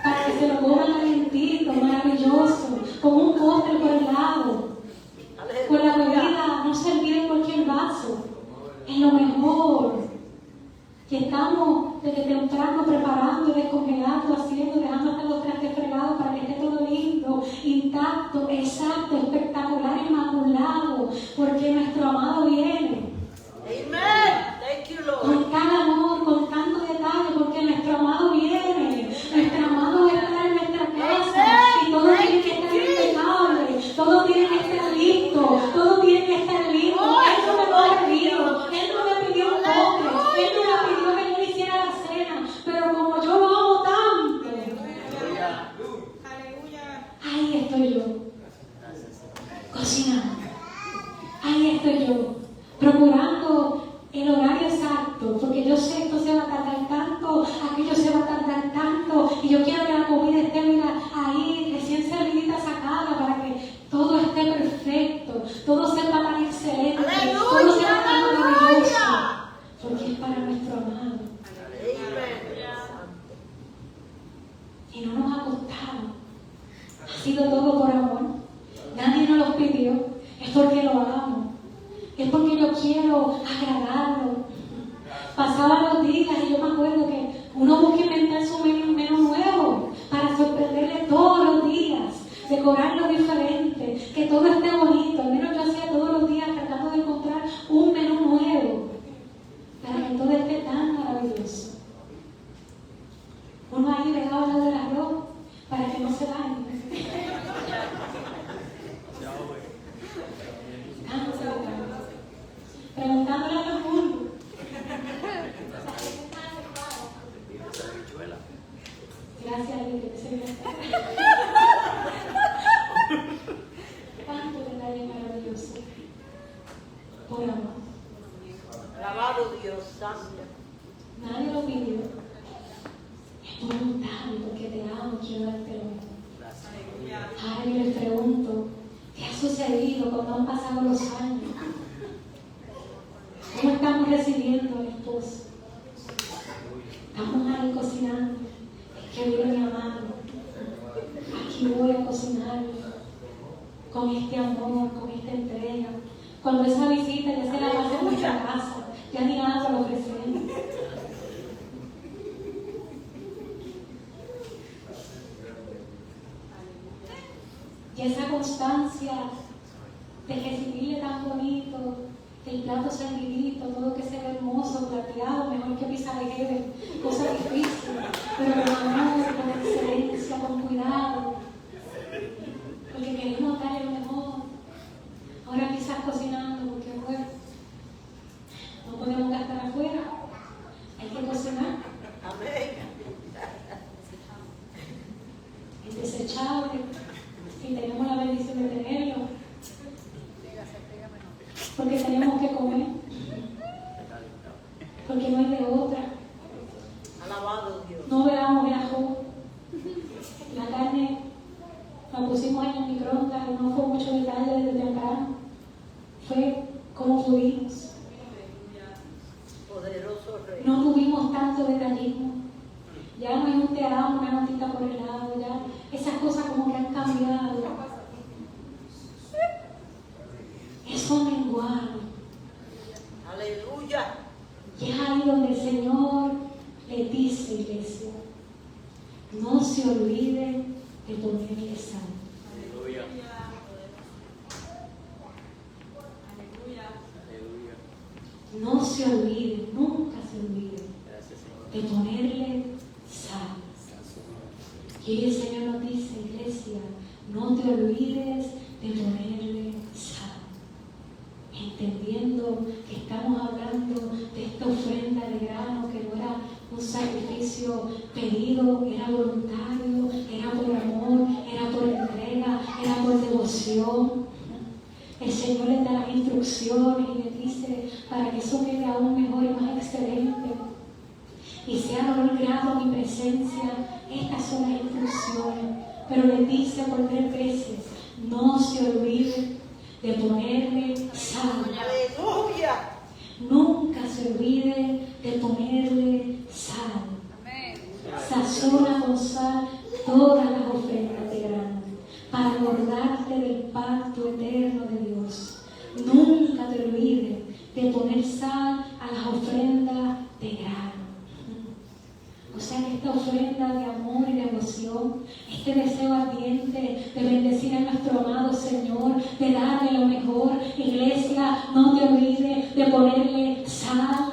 para que se lo coman calentito, maravilloso, con un postre por el lado, con la bebida no servida en cualquier vaso, en lo mejor. Que estamos desde temprano preparando, descongelando, haciendo, dejando hasta los trastes fregados para que esté todo lindo, intacto, exacto, espectacular, inmaculado, porque nuestro amado viene. Amen. Thank you, Lord. Con tal amor, con tanto detalle, porque nuestro amado viene. Nuestro amado está en nuestra casa y todo tiene que estar impecable, todo tiene que estar listo, todo tiene que estar listo. Él no me lo ha pedido, Él no me pidió un postre, Él no me pidió que yo le hiciera la cena, pero como yo lo amo tanto, Aleluya. ahí estoy yo, cocinando. Ahí estoy yo, procurando el horario exacto, porque yo sé que esto se va a tardar tanto, aquello se va a tardar tanto, y yo quiero que la comida esté, mira, ahí, recién servidita sacada, para que todo esté perfecto, todo sepa tan excelente, todo sepa tan maravilloso, porque es para nuestro amado. Y no nos ha costado, ha sido todo por amor, nadie nos lo pidió, es porque lo amo, es porque yo quiero agradarlo. Pasaban los días y yo me acuerdo que uno busca inventar su menú nuevo para sorprenderle todos los días, decorarlo diferente, que todo esté bonito. Al menos yo hacía todos los días tratando de encontrar un menú nuevo para que todo esté tan maravilloso. Uno ahí pegado al lado del arroz para que no se dañe. Preguntándole a todo el mundo. Gracias, Lidia, que se me tanto detalle maravilloso. Por amor. Alabado Dios santo. Nadie lo pidió. Es voluntario porque te amo, quiero darte lo mejor. Ahora yo les pregunto, ¿qué ha sucedido cuando han pasado los años? ¿Cómo estamos recibiendo al esposo? Estamos ahí cocinando. Es que viene mi amado. Aquí voy a cocinarle. Con este amor, con esta entrega. Cuando esa visita ya se la pasa en nuestra casa, ya ni nada lo ofrecemos. Y esa constancia de recibirle tan bonito, el plato servidito, todo que se ve hermoso, plateado, mejor que pizza de Heaven, cosa difícil, pero con amor, con excelencia, con cuidado, porque queremos darle lo mejor. Ahora quizás cocinando, porque bueno, no podemos gastar afuera, hay que cocinar. Amén. Es desechable, y tenemos la bendición de tenerlo, porque tenemos que comer, porque no hay de otra. Alabado Dios. No veamos el ajo, la carne la pusimos en el microondas, no fue mucho detalle desde temprano, fue como pudimos. Poderoso Rey. No tuvimos tanto detallismo. Ya no hay un te amo, una notita por el lado, ya esas cosas como que han cambiado. Eso menguado. Aleluya. Y es ahí donde el Señor le dice, iglesia, no se olviden de ponerle sal. Aleluya. No se olviden, nunca se olviden de ponerle sal. Y el Señor nos dice, iglesia, no te olvides de ponerle sal. Entendiendo que estamos hablando de esta ofrenda de grano que no era un sacrificio pedido, era voluntario, era por amor, era por entrega, era por devoción. El Señor les da las instrucciones y les dice para que eso quede aún mejor y más excelente y sea de grado a mi presencia. Estas son las instrucciones, pero les dice por 3 veces: no se olviden de ponerle sal. Aleluya. Nunca se olvide de ponerle sal. Sazona con sal todas las ofrendas de grano para acordarte del pacto eterno de Dios. Nunca te olvides de poner sal a las ofrendas de grano. O sea que esta ofrenda de amor y devoción, este deseo ardiente de bendecir a nuestro amado Señor, de darle lo mejor, iglesia, no te olvides de ponerle sal.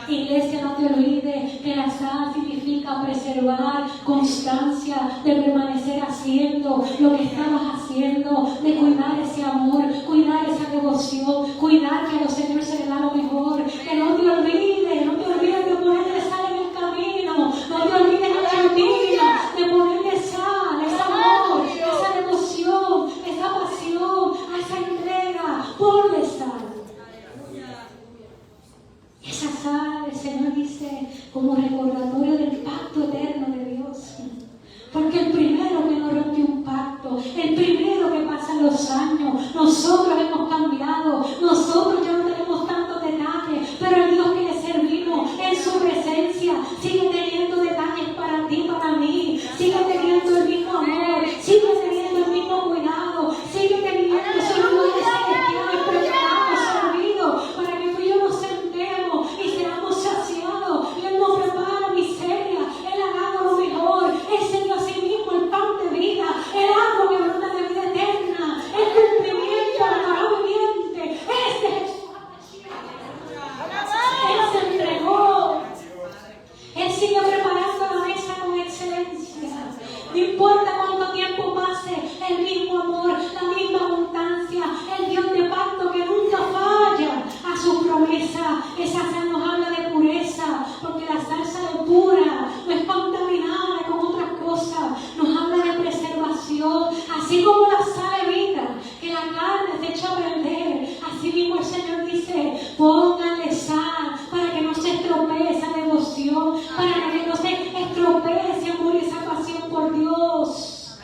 Iglesia, no te olvides que la sal significa preservar, constancia, de permanecer haciendo lo que estabas haciendo, de cuidar ese amor, cuidar esa devoción, cuidar que a los Señor se le da lo mejor. Que no te olvides, no te olvides de ponerle sal en el camino, no te olvides en la rutina, de ponerle sal, ese amor, esa devoción, esa pasión, esa entrega, ponle sal. Esa sal, el Señor dice, como recordatorio del pacto eterno de Dios. Porque el primero que no rompe un pacto, el primero que pasan los años, nosotros hemos cambiado, nosotros ya no tenemos tantos detalles, pero el Dios que le servimos en su presencia sigue teniendo detalles para ti, para mí, sigue teniendo el mismo amor, sigue teniendo el mismo cuidado, sigue teniendo esos lugares celestiales preparados, servidos, para que tú y yo nos sentemos y seamos saciados. Y Él nos prepara miseria, Él ha dado lo mejor, Él se dio a sí mismo el pan de vida, el agua que brota de vida eterna, el cumplimiento del varón viviente. Ese es Jesús. Él se entregó. Él sigue preparando la mesa con excelencia. No importa cuánto tiempo pase, el mismo amor, la misma abundancia, el Dios de pacto que nunca falla a su promesa. Esa sal nos habla de pureza, porque la sal sale pura, no es contaminada con otras cosas. Nos habla de preservación, así como la sal evita que la carne se eche a perder. Así mismo el Señor dice: pónganle sal para que no se estropee esa devoción, para que no se estropee ese amor y esa pasión por Dios,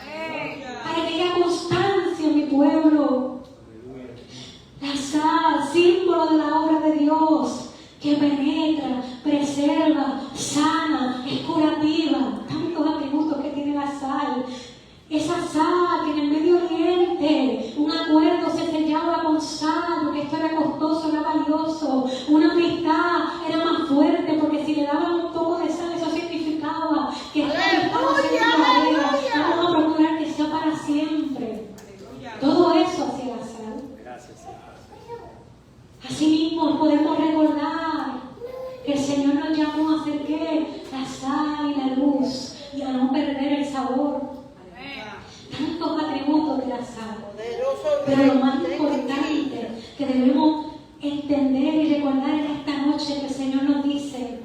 para que haya constancia en mi pueblo. La sal, símbolo de la obra de Dios, que penetra, preserva, sana, es curativa. Tantos atributos que tiene la sal. Esa sal que en el Medio Oriente un acuerdo se sellaba con sal, porque esto era costoso, era valioso. Una amistad era más fuerte, porque si le daban un poco de sal, eso significaba que esta amistad no se acabara. Vamos a procurar que sea para siempre. Todo eso hacia la sal. Asimismo podemos recordar que el Señor nos llamó a hacer ¿qué? La sal y la luz, y a no perder el sabor. Tantos atributos de la sal. Pero lo más importante que debemos entender y recordar en esta noche, que el Señor nos dice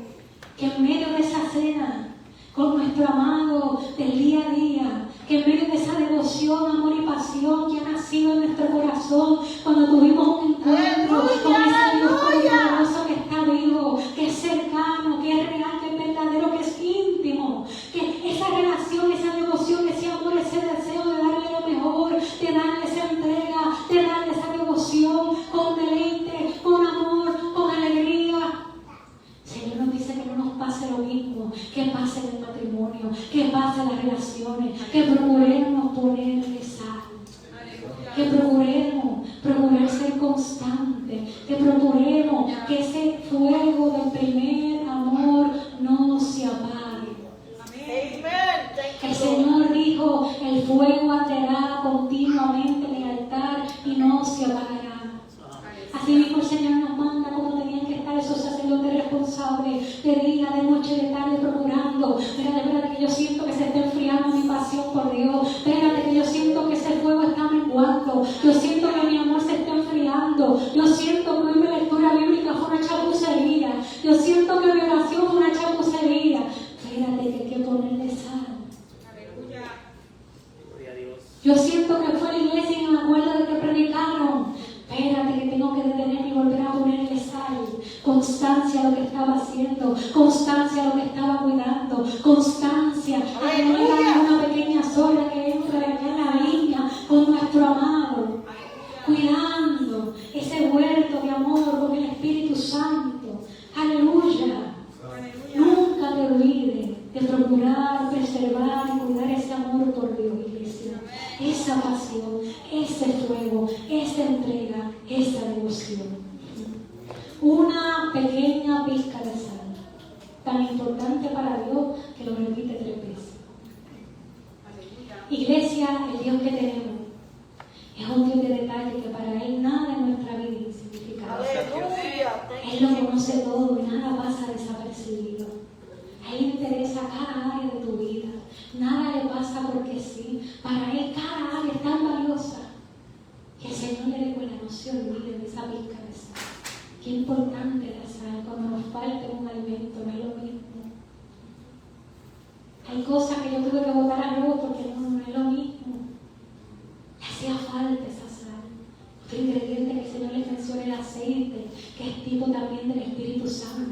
que en medio de esa cena con nuestro amado del día a día, que en medio de esa devoción, amor y pasión que ha nacido en nuestro corazón cuando tuvimos un encuentro con ese Dios poderoso que está vivo, que es cercano, que es real, que es verdadero, que es íntimo, que esa relación, esa devoción, ese amor, ese deseo de darle lo mejor, de darle esa entrega, de darle esa devoción con deleite, con amor, con alegría. El Señor nos dice que no nos pase lo mismo, que pase en el matrimonio, que pase en las relaciones, que procuremos ponerle sal, que procuremos ser constantes, que procuremos que ese fuego del primer amor no se apague. El Señor dijo: el fuego arderá continuamente en el altar y no se apagará. Así mismo el Señor nos manda como tenían que estar esos sacerdotes responsables de día, de noche, de tarde, procurando. Mira, de verdad que yo siento que se está enfriando mi por Dios. Espérate, que yo siento que ese fuego está menguando. Yo siento que mi amor se está enfriando. Yo siento que mi lectura bíblica fue una chapucería. Yo siento que mi oración fue una chapucería. Espérate, que hay que ponerle sal. Aleluya. Yo siento que fue a la iglesia y no me acuerdo de que predicaron. Espérate, que tengo que detenerme y volver a ponerle sal. Constancia a lo que estaba haciendo, constancia a lo que estaba cuidando, constancia a que no haya una pequeña sola que entre en la viña con nuestro amado, cuidando ese huerto de amor con el Espíritu Santo. Aleluya. Nunca te olvides de procurar, preservar y cuidar ese amor por Dios, iglesia. Esa pasión, ese fuego, esa entrega, esa devoción. Una pequeña pizca de sal, tan importante para Dios que lo repite 3 veces. Iglesia, el Dios que tenemos es un Dios de detalle, que para Él nada en nuestra vida es insignificante. Él lo conoce todo y nada pasa desapercibido. A Él le interesa cada área de tu vida. Nada le pasa porque sí. Para Él cada área es tan valiosa que el Señor le recuerda, no se olvide de esa pizca de sal. Qué importante la sal. Cuando nos falte un alimento, no es lo mismo. Hay cosas que yo tuve que botar a luego porque no es lo mismo. Le hacía falta esa sal. Otro ingrediente que el Señor les menciona, el aceite, que es tipo también del Espíritu Santo.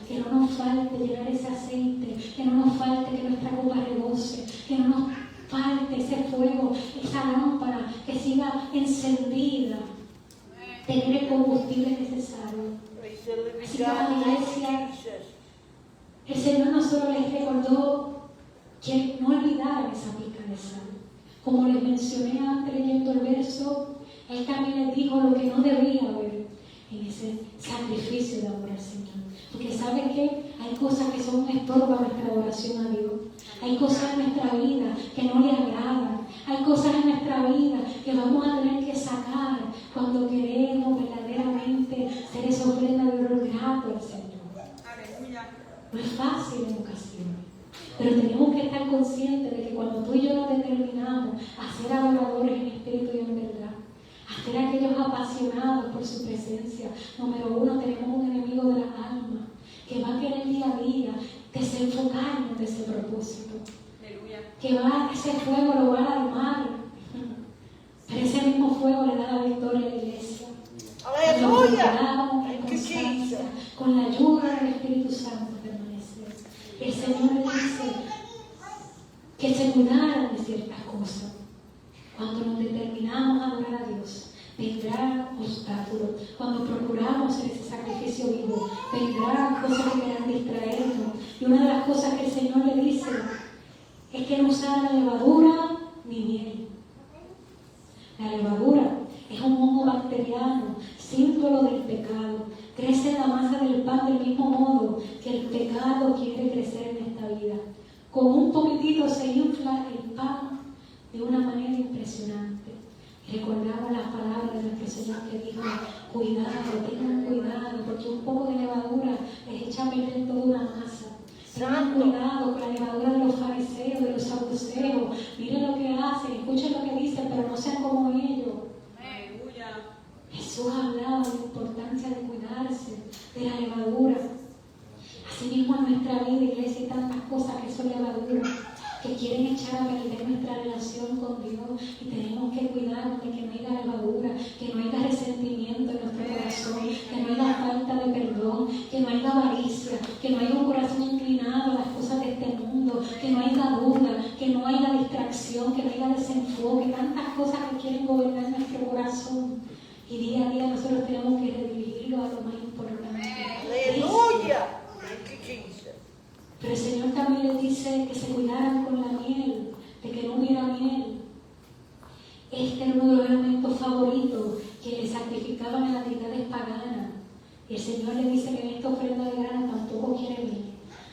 Que no nos falte llenar ese aceite, que no nos falte que nuestra copa rebose, que no nos falte ese fuego, esa lámpara que siga encendida, tener el combustible necesario. Así que a la iglesia, el Señor no solo les recordó que no olvidaran esa pizca de sal. Como les mencioné antes leyendo el verso, Él también les dijo lo que no debía haber en ese sacrificio de amor al Señor. Porque ¿saben qué? Hay cosas que son un estorbo a nuestra adoración a Dios. Hay cosas en nuestra vida que no le agradan. Hay cosas en nuestra vida que vamos a tener que sacar cuando queremos verdaderamente ser esa ofrenda de olor grato al Señor. Aleluya. No es fácil en ocasiones, pero tenemos que estar conscientes de que cuando tú y yo nos determinamos a ser adoradores en espíritu y en verdad, a ser aquellos apasionados por su presencia, número 1, tenemos un enemigo de la alma que va a querer día a día desenfocarnos de ese propósito. Aleluya. Que ese fuego lo va a alarmar, pero ese mismo fuego le da la victoria a la iglesia. Aleluya. En constancia, con la ayuda del Espíritu Santo permanecer. El Señor le dice que se cuidaran de ciertas cosas. Cuando nos determinamos a adorar a Dios, vendrán obstáculos. Cuando procuramos hacer ese sacrificio vivo, vendrán cosas que quieran distraernos. Y una de las cosas que el Señor le dice es que no usara levadura ni miel. La levadura es un hongo bacteriano, símbolo del pecado. Crece en la masa del pan del mismo modo que el pecado quiere crecer en esta vida. Con un poquitito se infla el pan de una manera impresionante. Y recordamos las palabras de nuestro Señor que dijo: cuidado, tengan cuidado, porque un poco de levadura les echa a perder toda una masa. Tengan cuidado con la levadura de los fariseos, de los saduceos. Miren lo que hacen, escuchen lo que dicen, pero no sean como ellos. Aleluya. Jesús hablaba de la importancia de cuidarse de la levadura. Asimismo en nuestra vida, iglesia, hay tantas cosas que son levadura, que quieren echar a perder nuestra relación con Dios, y tenemos que cuidarnos de que no haya levadura, que no haya resentimiento en nuestro corazón, que no haya falta de perdón, que no haya avaricia, que no haya un corazón inclinado a las cosas de este mundo, que no haya duda, que no haya distracción, que no haya desenfoque, tantas cosas que quieren gobernar nuestro corazón. Y día a día nosotros tenemos que redirigirlo a lo más importante. Aleluya. Pero el Señor también les dice que se cuidaran con la miel, de que no hubiera miel. Este era uno de los elementos favoritos que le sacrificaban a las deidades paganas. Y el Señor le dice que en esta ofrenda de grano tampoco quiere miel.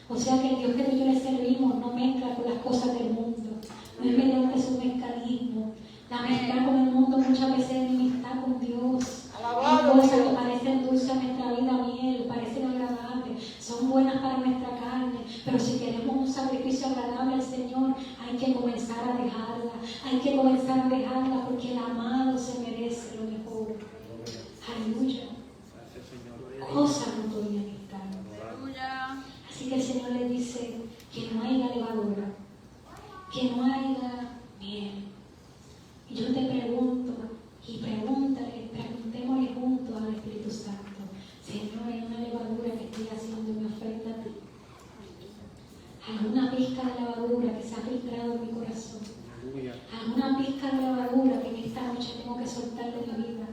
O sea que el Dios que tú y yo le servimos no mezcla con las cosas del mundo, no es mediante su mecanismo. La mezcla con el mundo muchas veces es enemistad con Dios. Hay cosas que parecen dulces a nuestra vida, miel, parecen agradables, son buenas para nuestra carne, pero si queremos un sacrificio agradable al Señor, hay que comenzar a Hay que comenzar a dejarla porque el amado se merece lo mejor. Aleluya. Cosas no podían estar. Aleluya. Así que el Señor le dice que no haya levadura, que no haya miel. Y yo te pregunto, y preguntémosle juntos al Espíritu Santo: Señor, hay una levadura que estoy haciendo en mi ofrenda a ti. Alguna pizca de levadura que se ha filtrado en mi corazón. Alguna pizca de levadura que en esta noche tengo que soltar de mi vida.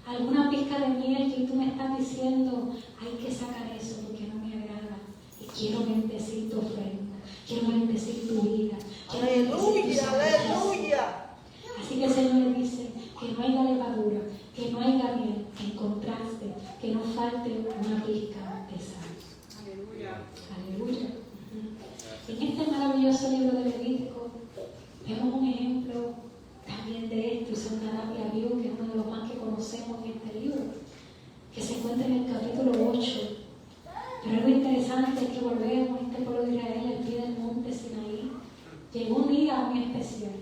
Alguna pizca de miel que tú me estás diciendo, hay que sacar eso porque no me agrada. Y quiero bendecir tu ofrenda. Quiero bendecir tu vida. Quiero bendecir tu Aleluya. Así que el Señor le dice que no haya levadura, que no haya miel, en contraste, que no falte una pizca de sal. Aleluya. Aleluya. En este maravilloso libro de Levítico vemos un ejemplo también de esto, y son Nadab y Abiú, que es uno de los más que conocemos en este libro, que se encuentra en el capítulo 8. Pero algo interesante es que volvemos a este pueblo de Israel al pie del monte Sinaí. Llegó un día muy especial.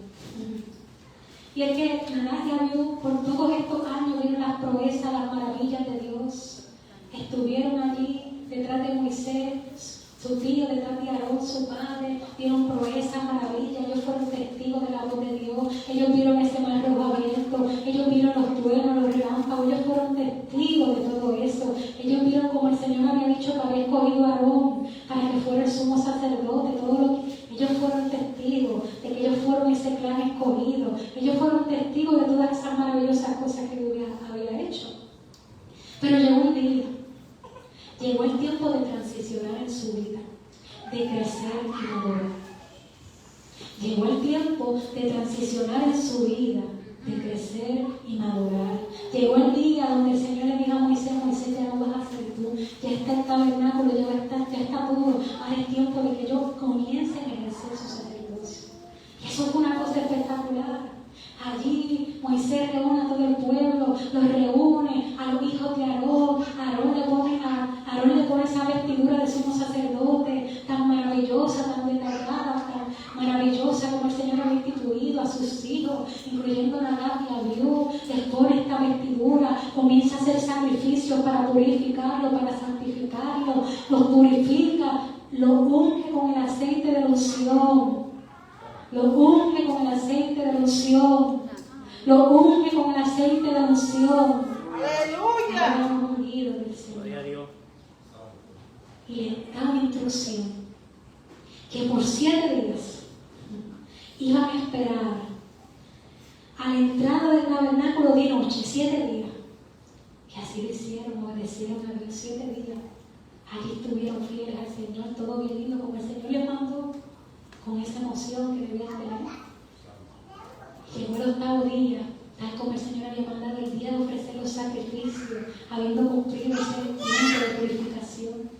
Y es que Nadab y Abiú, por todos estos años, vieron las proezas, las maravillas de Dios. Estuvieron allí detrás de Moisés, su tío, detrás de Aarón, su padre, vieron proezas, maravillas. Ellos fueron testigos de la voz de Dios. Ellos vieron ese mar rojo abierto. Ellos vieron los truenos, los relámpagos. Ellos fueron testigos de todo eso. Ellos vieron como el Señor había dicho que había escogido a Aarón para que fuera el sumo sacerdote. Todo lo que ellos fueron testigos de que ellos fueron ese clan escogido. Ellos fueron testigos de todas esas maravillosas cosas que Dios había hecho. Pero llegó un día. Llegó el tiempo de transicionar en su vida, de crecer y madurar. Llegó el tiempo de transicionar en su vida, de crecer y madurar. Llegó el día donde el Señor le dijo a Moisés: Moisés, ya no vas a ser tú, ya está el tabernáculo, ya está todo. Ahora es tiempo de que ellos comiencen a ejercer su sacerdocio. Y eso fue una cosa espectacular. Allí Moisés reúne a todo el pueblo, los reúne a los hijos de Aarón. Aarón le pone esa vestidura de sumo sacerdote tan maravillosa, tan detallada, tan maravillosa como el Señor había instituido a sus hijos, incluyendo a Nadab y Abiú. Les pone esta vestidura, comienza a hacer sacrificios para purificarlo, para santificarlo, los purifica, lo unge con el aceite de la unción. Lo unge con el aceite de la unción. Lo unge con el aceite de la unción. Aleluya. Un ungido del Señor. Y le da una instrucción que por 7 días iban a esperar a la entrada del tabernáculo de noche, 7 días. Y así lo hicieron, obedecieron a Dios 7 días. Allí estuvieron fieles al Señor, todo bien lindo como el Señor les mandó, con esa emoción que debían tener. Llegó el 8º día, tal como el Señor había mandado, el día de ofrecer los sacrificios, habiendo cumplido ese tiempo de purificación.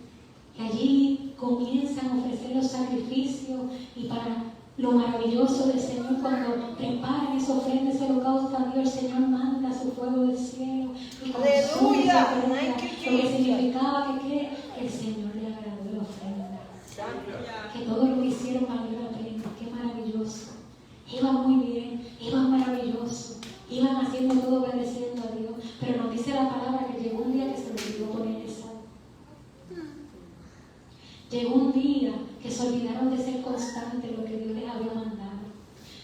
Y allí comienzan a ofrecer los sacrificios, y para lo maravilloso del Señor, cuando preparan esa ofrenda, ese holocausto a Dios, el Señor manda su fuego del cielo y consume esa ofrenda, lo que significaba que el Señor le agradó la ofrenda. Que todo lo que hicieron valió la pena. Qué maravilloso. Iban muy bien, iban maravilloso, iban haciendo todo obedeciendo a Dios. Pero nos dice la palabra que llegó un día que se les olvidó ponerle sal. Llegó un día que se olvidaron de ser constantes en lo que Dios les había mandado.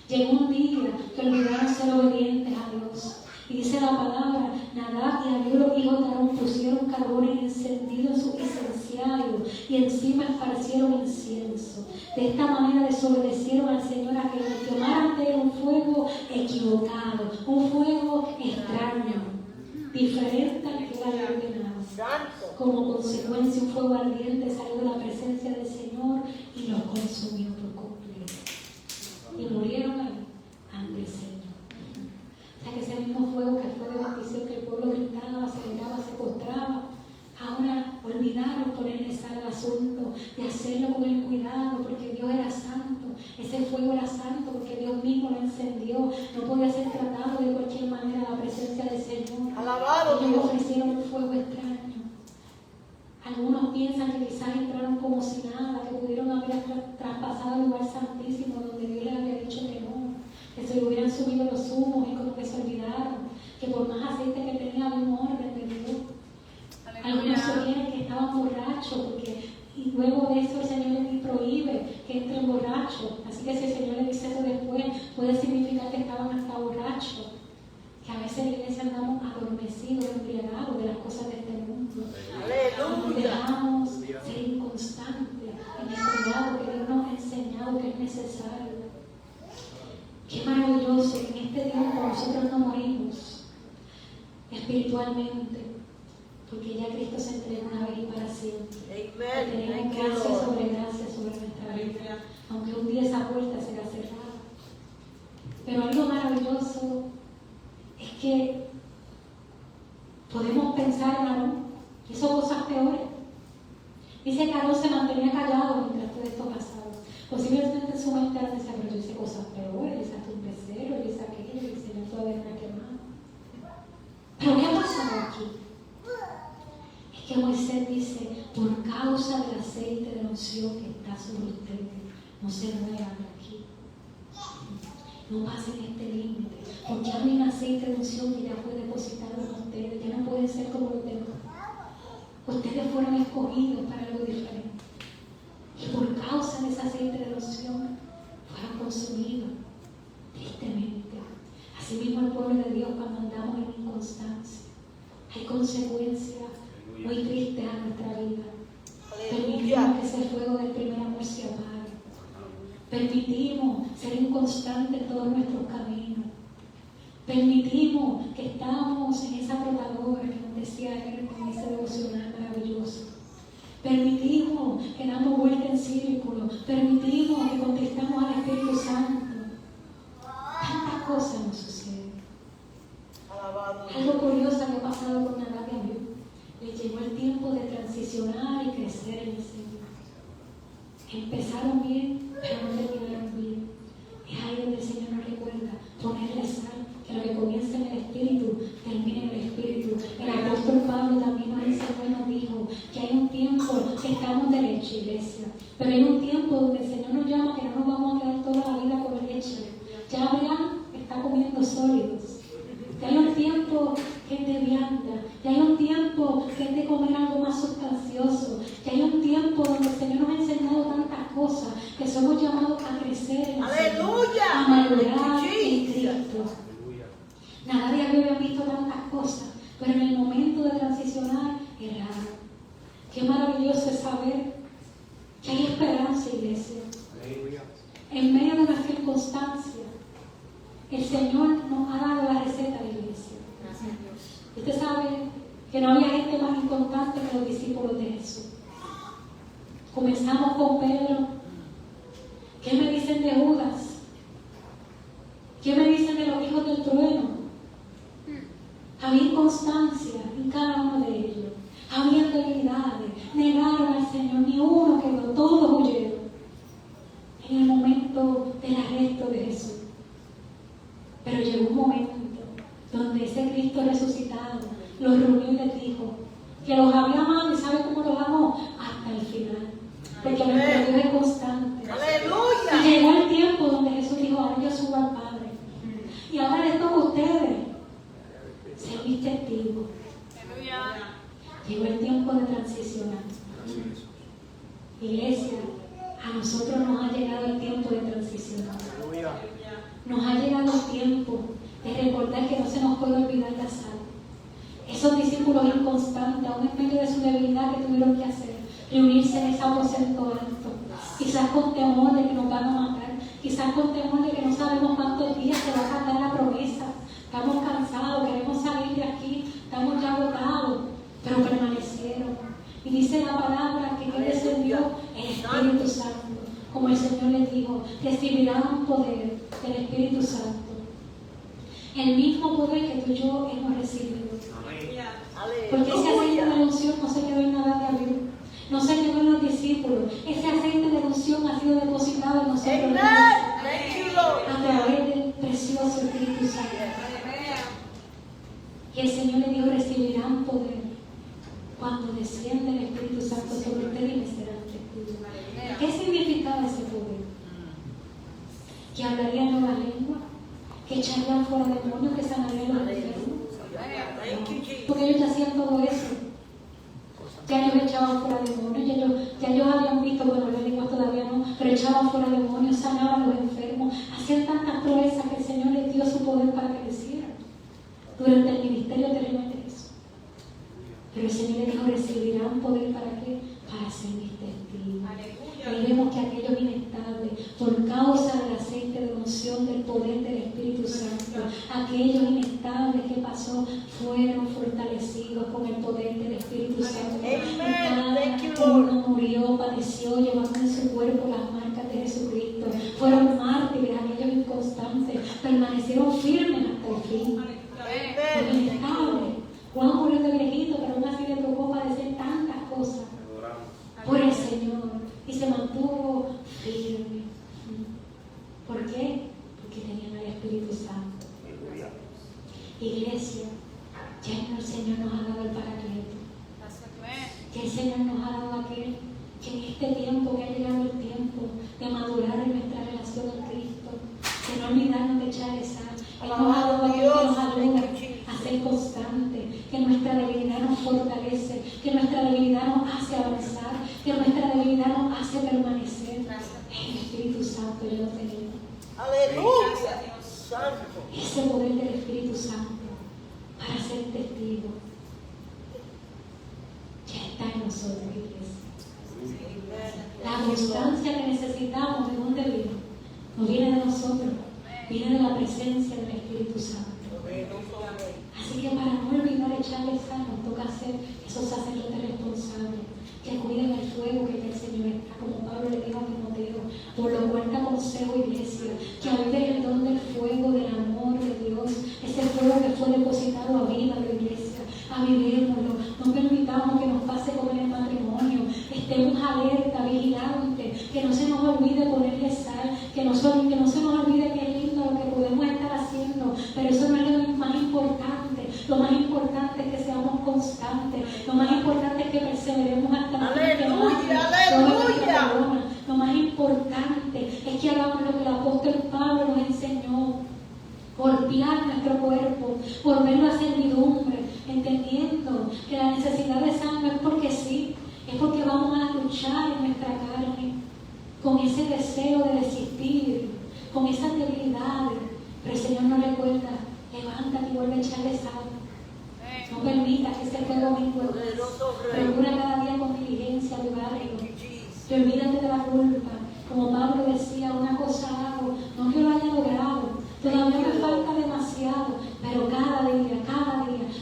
Llegó un día que olvidaron ser obedientes a Dios. Y dice la palabra: Nadab y Abiú, los hijos de Aarón, pusieron carbones encendidos en sus incenciarios y encima esparcieron incienso. De esta manera desobedecieron al Señor a que quemaran de él un fuego equivocado, un fuego extraño, diferente al que había ordenado. Como consecuencia, un fuego ardiente salió de la presencia del Señor y los consumió por completo. Y murieron ahí ante el Señor. O sea que ese mismo fuego que fue de bendición, que el pueblo gritaba, celebraba, se postraba, ahora olvidaron ponerle sal al asunto, de hacerlo con el cuidado, porque Dios era santo. Ese fuego era santo porque Dios mismo lo encendió. No podía ser tratado de cualquier manera la presencia del Señor. Alabado Ellos Dios. ofrecieron un fuego extraño. Algunos piensan que quizás entraron como si nada, que pudieron haber traspasado el lugar santísimo donde Dios les había dicho que no, que humos y como que se olvidaron que por más aceite que tenía había un orden de Dios. Algunos sugieren que estaban borrachos y luego de eso el Señor les prohíbe que entren borrachos. Así que si el Señor le dice eso después, puede significar que estaban hasta borrachos. Que a veces en la iglesia andamos adormecidos, embriagados de las cosas de este mundo. Nos dejamos ser inconstantes en el cuidado que Dios nos ha enseñado que es necesario. Qué maravilloso que en este tiempo nosotros no morimos espiritualmente, porque ya Cristo se entregó una vez y para siempre. Tenemos gracia sobre nuestra vida, aunque un día esa puerta será cerrada. Pero algo maravilloso es que podemos pensar en Aarón, hizo cosas peores. Dice que Aarón se mantenía callado mientras todo esto pasaba. Posiblemente en su mente era decía, pero yo hice cosas peores, yo hice hasta un becerro, yo hice aquello, y el Señor todavía me ha quemado. Pero ¿qué ha pasado aquí? Es que Moisés dice, por causa del aceite de la unción que está sobre ustedes, no se muevan de aquí. No pasen este límite, porque hay un aceite de unción que ya fue depositado en ustedes, ya no pueden ser como los demás. Ustedes fueron escogidos para algo diferente. Y por causa de ese aceite de unción, fueron consumidos, tristemente. Así mismo el pueblo de Dios, cuando andamos en inconstancia, hay consecuencias muy tristes a nuestra vida. Permitimos que ese fuego del primer amor se apague. Permitimos ser inconstantes en todos nuestros caminos. Permitimos que estamos en esa rotadora que nos decía él con ese devocional maravilloso. Permitimos que damos vuelta en círculo. Permitimos que contestamos al Espíritu Santo. Tantas cosas nos suceden. Algo curioso que ha pasado con Nadab y Abiú. Les llegó el tiempo de transicionar y crecer en el Señor. Empezaron bien, pero no terminaron bien. Es ahí donde el Señor nos recuerda ponerle sal, que lo que comienza en el Espíritu, termine en el Espíritu. El apóstol Pablo también nos enseñó y nos dijo que hay un tiempo que estamos de leche, iglesia, pero hay un tiempo donde el Señor nos llama que no nos vamos a quedar toda la vida con leche. Ya Abraham está comiendo sólidos. Que hay un tiempo que es de vianda, que hay un tiempo que es de comer algo más sustancioso, que hay un tiempo donde el Señor nos ha enseñado tantas cosas, que somos llamados a crecer en el Señor, a madurar en Cristo. Nadie había visto tantas cosas, pero en el momento de transicionar es raro. Qué maravilloso es saber que hay esperanza, iglesia. En medio de las circunstancias, el Señor nos ha dado la receta de la iglesia. Usted sabe que no había gente más inconstante que los discípulos de Jesús. Comenzamos con Pedro. ¿Qué me dicen de Judas? ¿Qué me dicen de los hijos del trueno? Había inconstancia en cada uno de ellos. Había debilidades. Negaron al Señor. Ni uno quedó. Todos huyeron. En el momento del arresto de Jesús. Pero llegó un momento donde ese Cristo resucitado los reunió y les dijo que los había amado y sabe cómo los amó hasta el final. Porque nuestro Dios es constante. Y llegó el tiempo donde Jesús dijo, ahora yo subo al Padre. Y ahora les toca a ustedes ser mis testigos. Llegó el tiempo de transicionar. Iglesia, a nosotros nos ha llegado el tiempo de transicionar. Nos ha llegado el tiempo de recordar que no se nos puede olvidar la sal. Esos discípulos inconstantes, aún en medio de su debilidad, que tuvieron que hacer, reunirse en ese aposento alto, quizás con temor de que nos van a matar, quizás con temor de que no sabemos cuántos días se va a tardar la promesa. Estamos cansados, queremos salir de aquí, estamos ya agotados, pero permanecieron. Y dice la palabra que descendió el Espíritu Santo. Como el Señor les dijo, recibirán poder del Espíritu Santo. El mismo poder que tú y yo hemos recibido. Porque ese aceite de unción no se quedó en Nadab y Abiú, no se quedó en los discípulos. Ese aceite de unción ha sido depositado en nosotros a través del precioso Espíritu Santo. Y el Señor le dijo, recibirán poder cuando descienda el Espíritu Santo sobre ustedes y me serán testigos. ¿Qué significaba ese poder? Que hablaría nueva lengua, que echarían fuera demonios, que sanarían los enfermos. Porque ellos ya hacían todo eso. Ya ellos echaban fuera demonios, ya ellos habían visto, bueno, los lenguas todavía no, pero echaban fuera demonios, sanaban a los enfermos, hacían tantas proezas que el Señor les dio su poder para que lo hicieran. Durante el ministerio terrenal de Jesús. Pero el Señor les dijo, recibirán poder ¿para qué? Para ser mis testigos. Y vemos que aquellos inestables, por causa del aceite de unción, del poder del Espíritu Santo, aquellos inestables que pasó, fueron fortalecidos con el poder del Espíritu Santo. Y cada uno murió, padeció, llevando en su cuerpo las marcas de Jesucristo. Fueron mártires, aquellos inconstantes, permanecieron firmes hasta el fin. Los inestables. Juan murió de viejito, pero aún así le tocó padecer tantas cosas por el Señor. Y se mantuvo firme. ¿Por qué? Porque tenían el Espíritu Santo. Iglesia, ya el Señor nos ha dado el Paracleto. Ya el Señor nos ha dado aquel que en este tiempo, que ha llegado el tiempo de madurar en nuestra relación con Cristo, de no olvidarnos de echarle sal. Él nos ha dado aquel que nos ayuda a ser constante, que nuestra debilidad nos fortalece, que nuestra debilidad nos hace avanzar, que nuestra debilidad nos hace permanecer. El Espíritu Santo ya lo tenemos. Aleluya. Santo. Ese poder del Espíritu Santo para ser testigo ya está en nosotros, iglesia. La constancia que necesitamos, ¿de dónde viene? No viene de nosotros, viene de la presencia del Espíritu Santo. Así que para no olvidar echarle sal, nos toca ser esos sacerdotes responsables que cuiden el fuego que el Señor está, como Pablo le dijo a Timoteo. Por lo cual te aconsejo, iglesia, que avives el don del fuego, del amor de Dios, ese fuego que fue depositado a vida de la iglesia. Avivémoslo, no permitamos que nos pase como en el matrimonio. Estemos alerta, vigilantes, que no se nos olvide ponerle sal, que no se nos olvide que es lindo lo que podemos estar haciendo, pero eso no es lo más importante. Lo más importante es que seamos constantes, lo más importante es que perseveremos hasta el fin. Lo más importante es que hagamos lo que el apóstol Pablo nos enseñó: golpear nuestro cuerpo, volverlo a servidumbre, entendiendo que la necesidad de sal no es porque sí, es porque vamos a luchar en nuestra carne con ese deseo de desistir, con esas debilidades. Pero el Señor nos recuerda: levántate y vuelve a echarle sal. No permitas que ese fuego mengue. Procura cada día con diligencia avivarlo. Y olvídate de la culpa. Como Pablo decía, una cosa hago, no que lo haya logrado, todavía me falta demasiado, pero cada día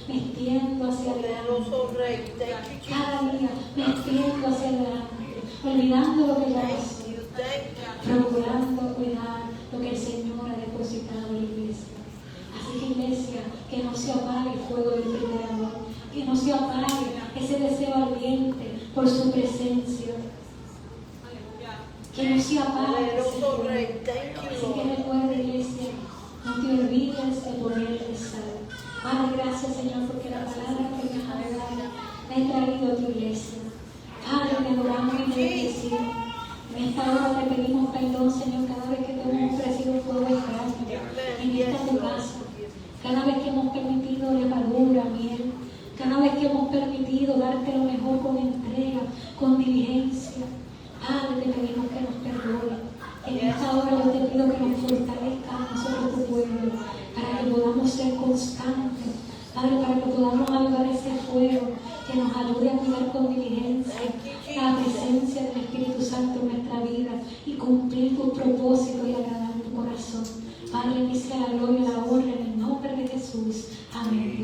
me extiendo hacia adelante. Cada día me extiendo hacia adelante, olvidando lo que ya pasó, procurando cuidar lo que el Señor ha depositado en la iglesia. Así que, iglesia, que no se apague el fuego del primer amor, que no se apague ese deseo ardiente por su presencia, que no se apague ese fuego. Así que recuerda, iglesia, no te olvides de ponerle sal. Padre, gracias, Señor, porque la palabra que me has dado la he traído a tu iglesia. Padre, te adoramos y te bendecimos. En esta hora te pedimos perdón, Señor, cada vez que te hemos ofrecido fuego extraño en esta tu casa, cada vez que hemos permitido levadura, miel, cada vez que hemos permitido darte lo mejor con entrega, con diligencia. Padre, te pedimos que nos perdones. En esta hora yo te pido que nos fortalezcas a nosotros, tu pueblo, para que podamos ser constantes. Padre, para que podamos ayudar ese fuego, que nos ayude a cuidar con diligencia la presencia del Espíritu Santo en nuestra vida y cumplir tus propósitos y agradar tu corazón. Padre, que sea la gloria y la honra en el nombre de Jesús. Amén.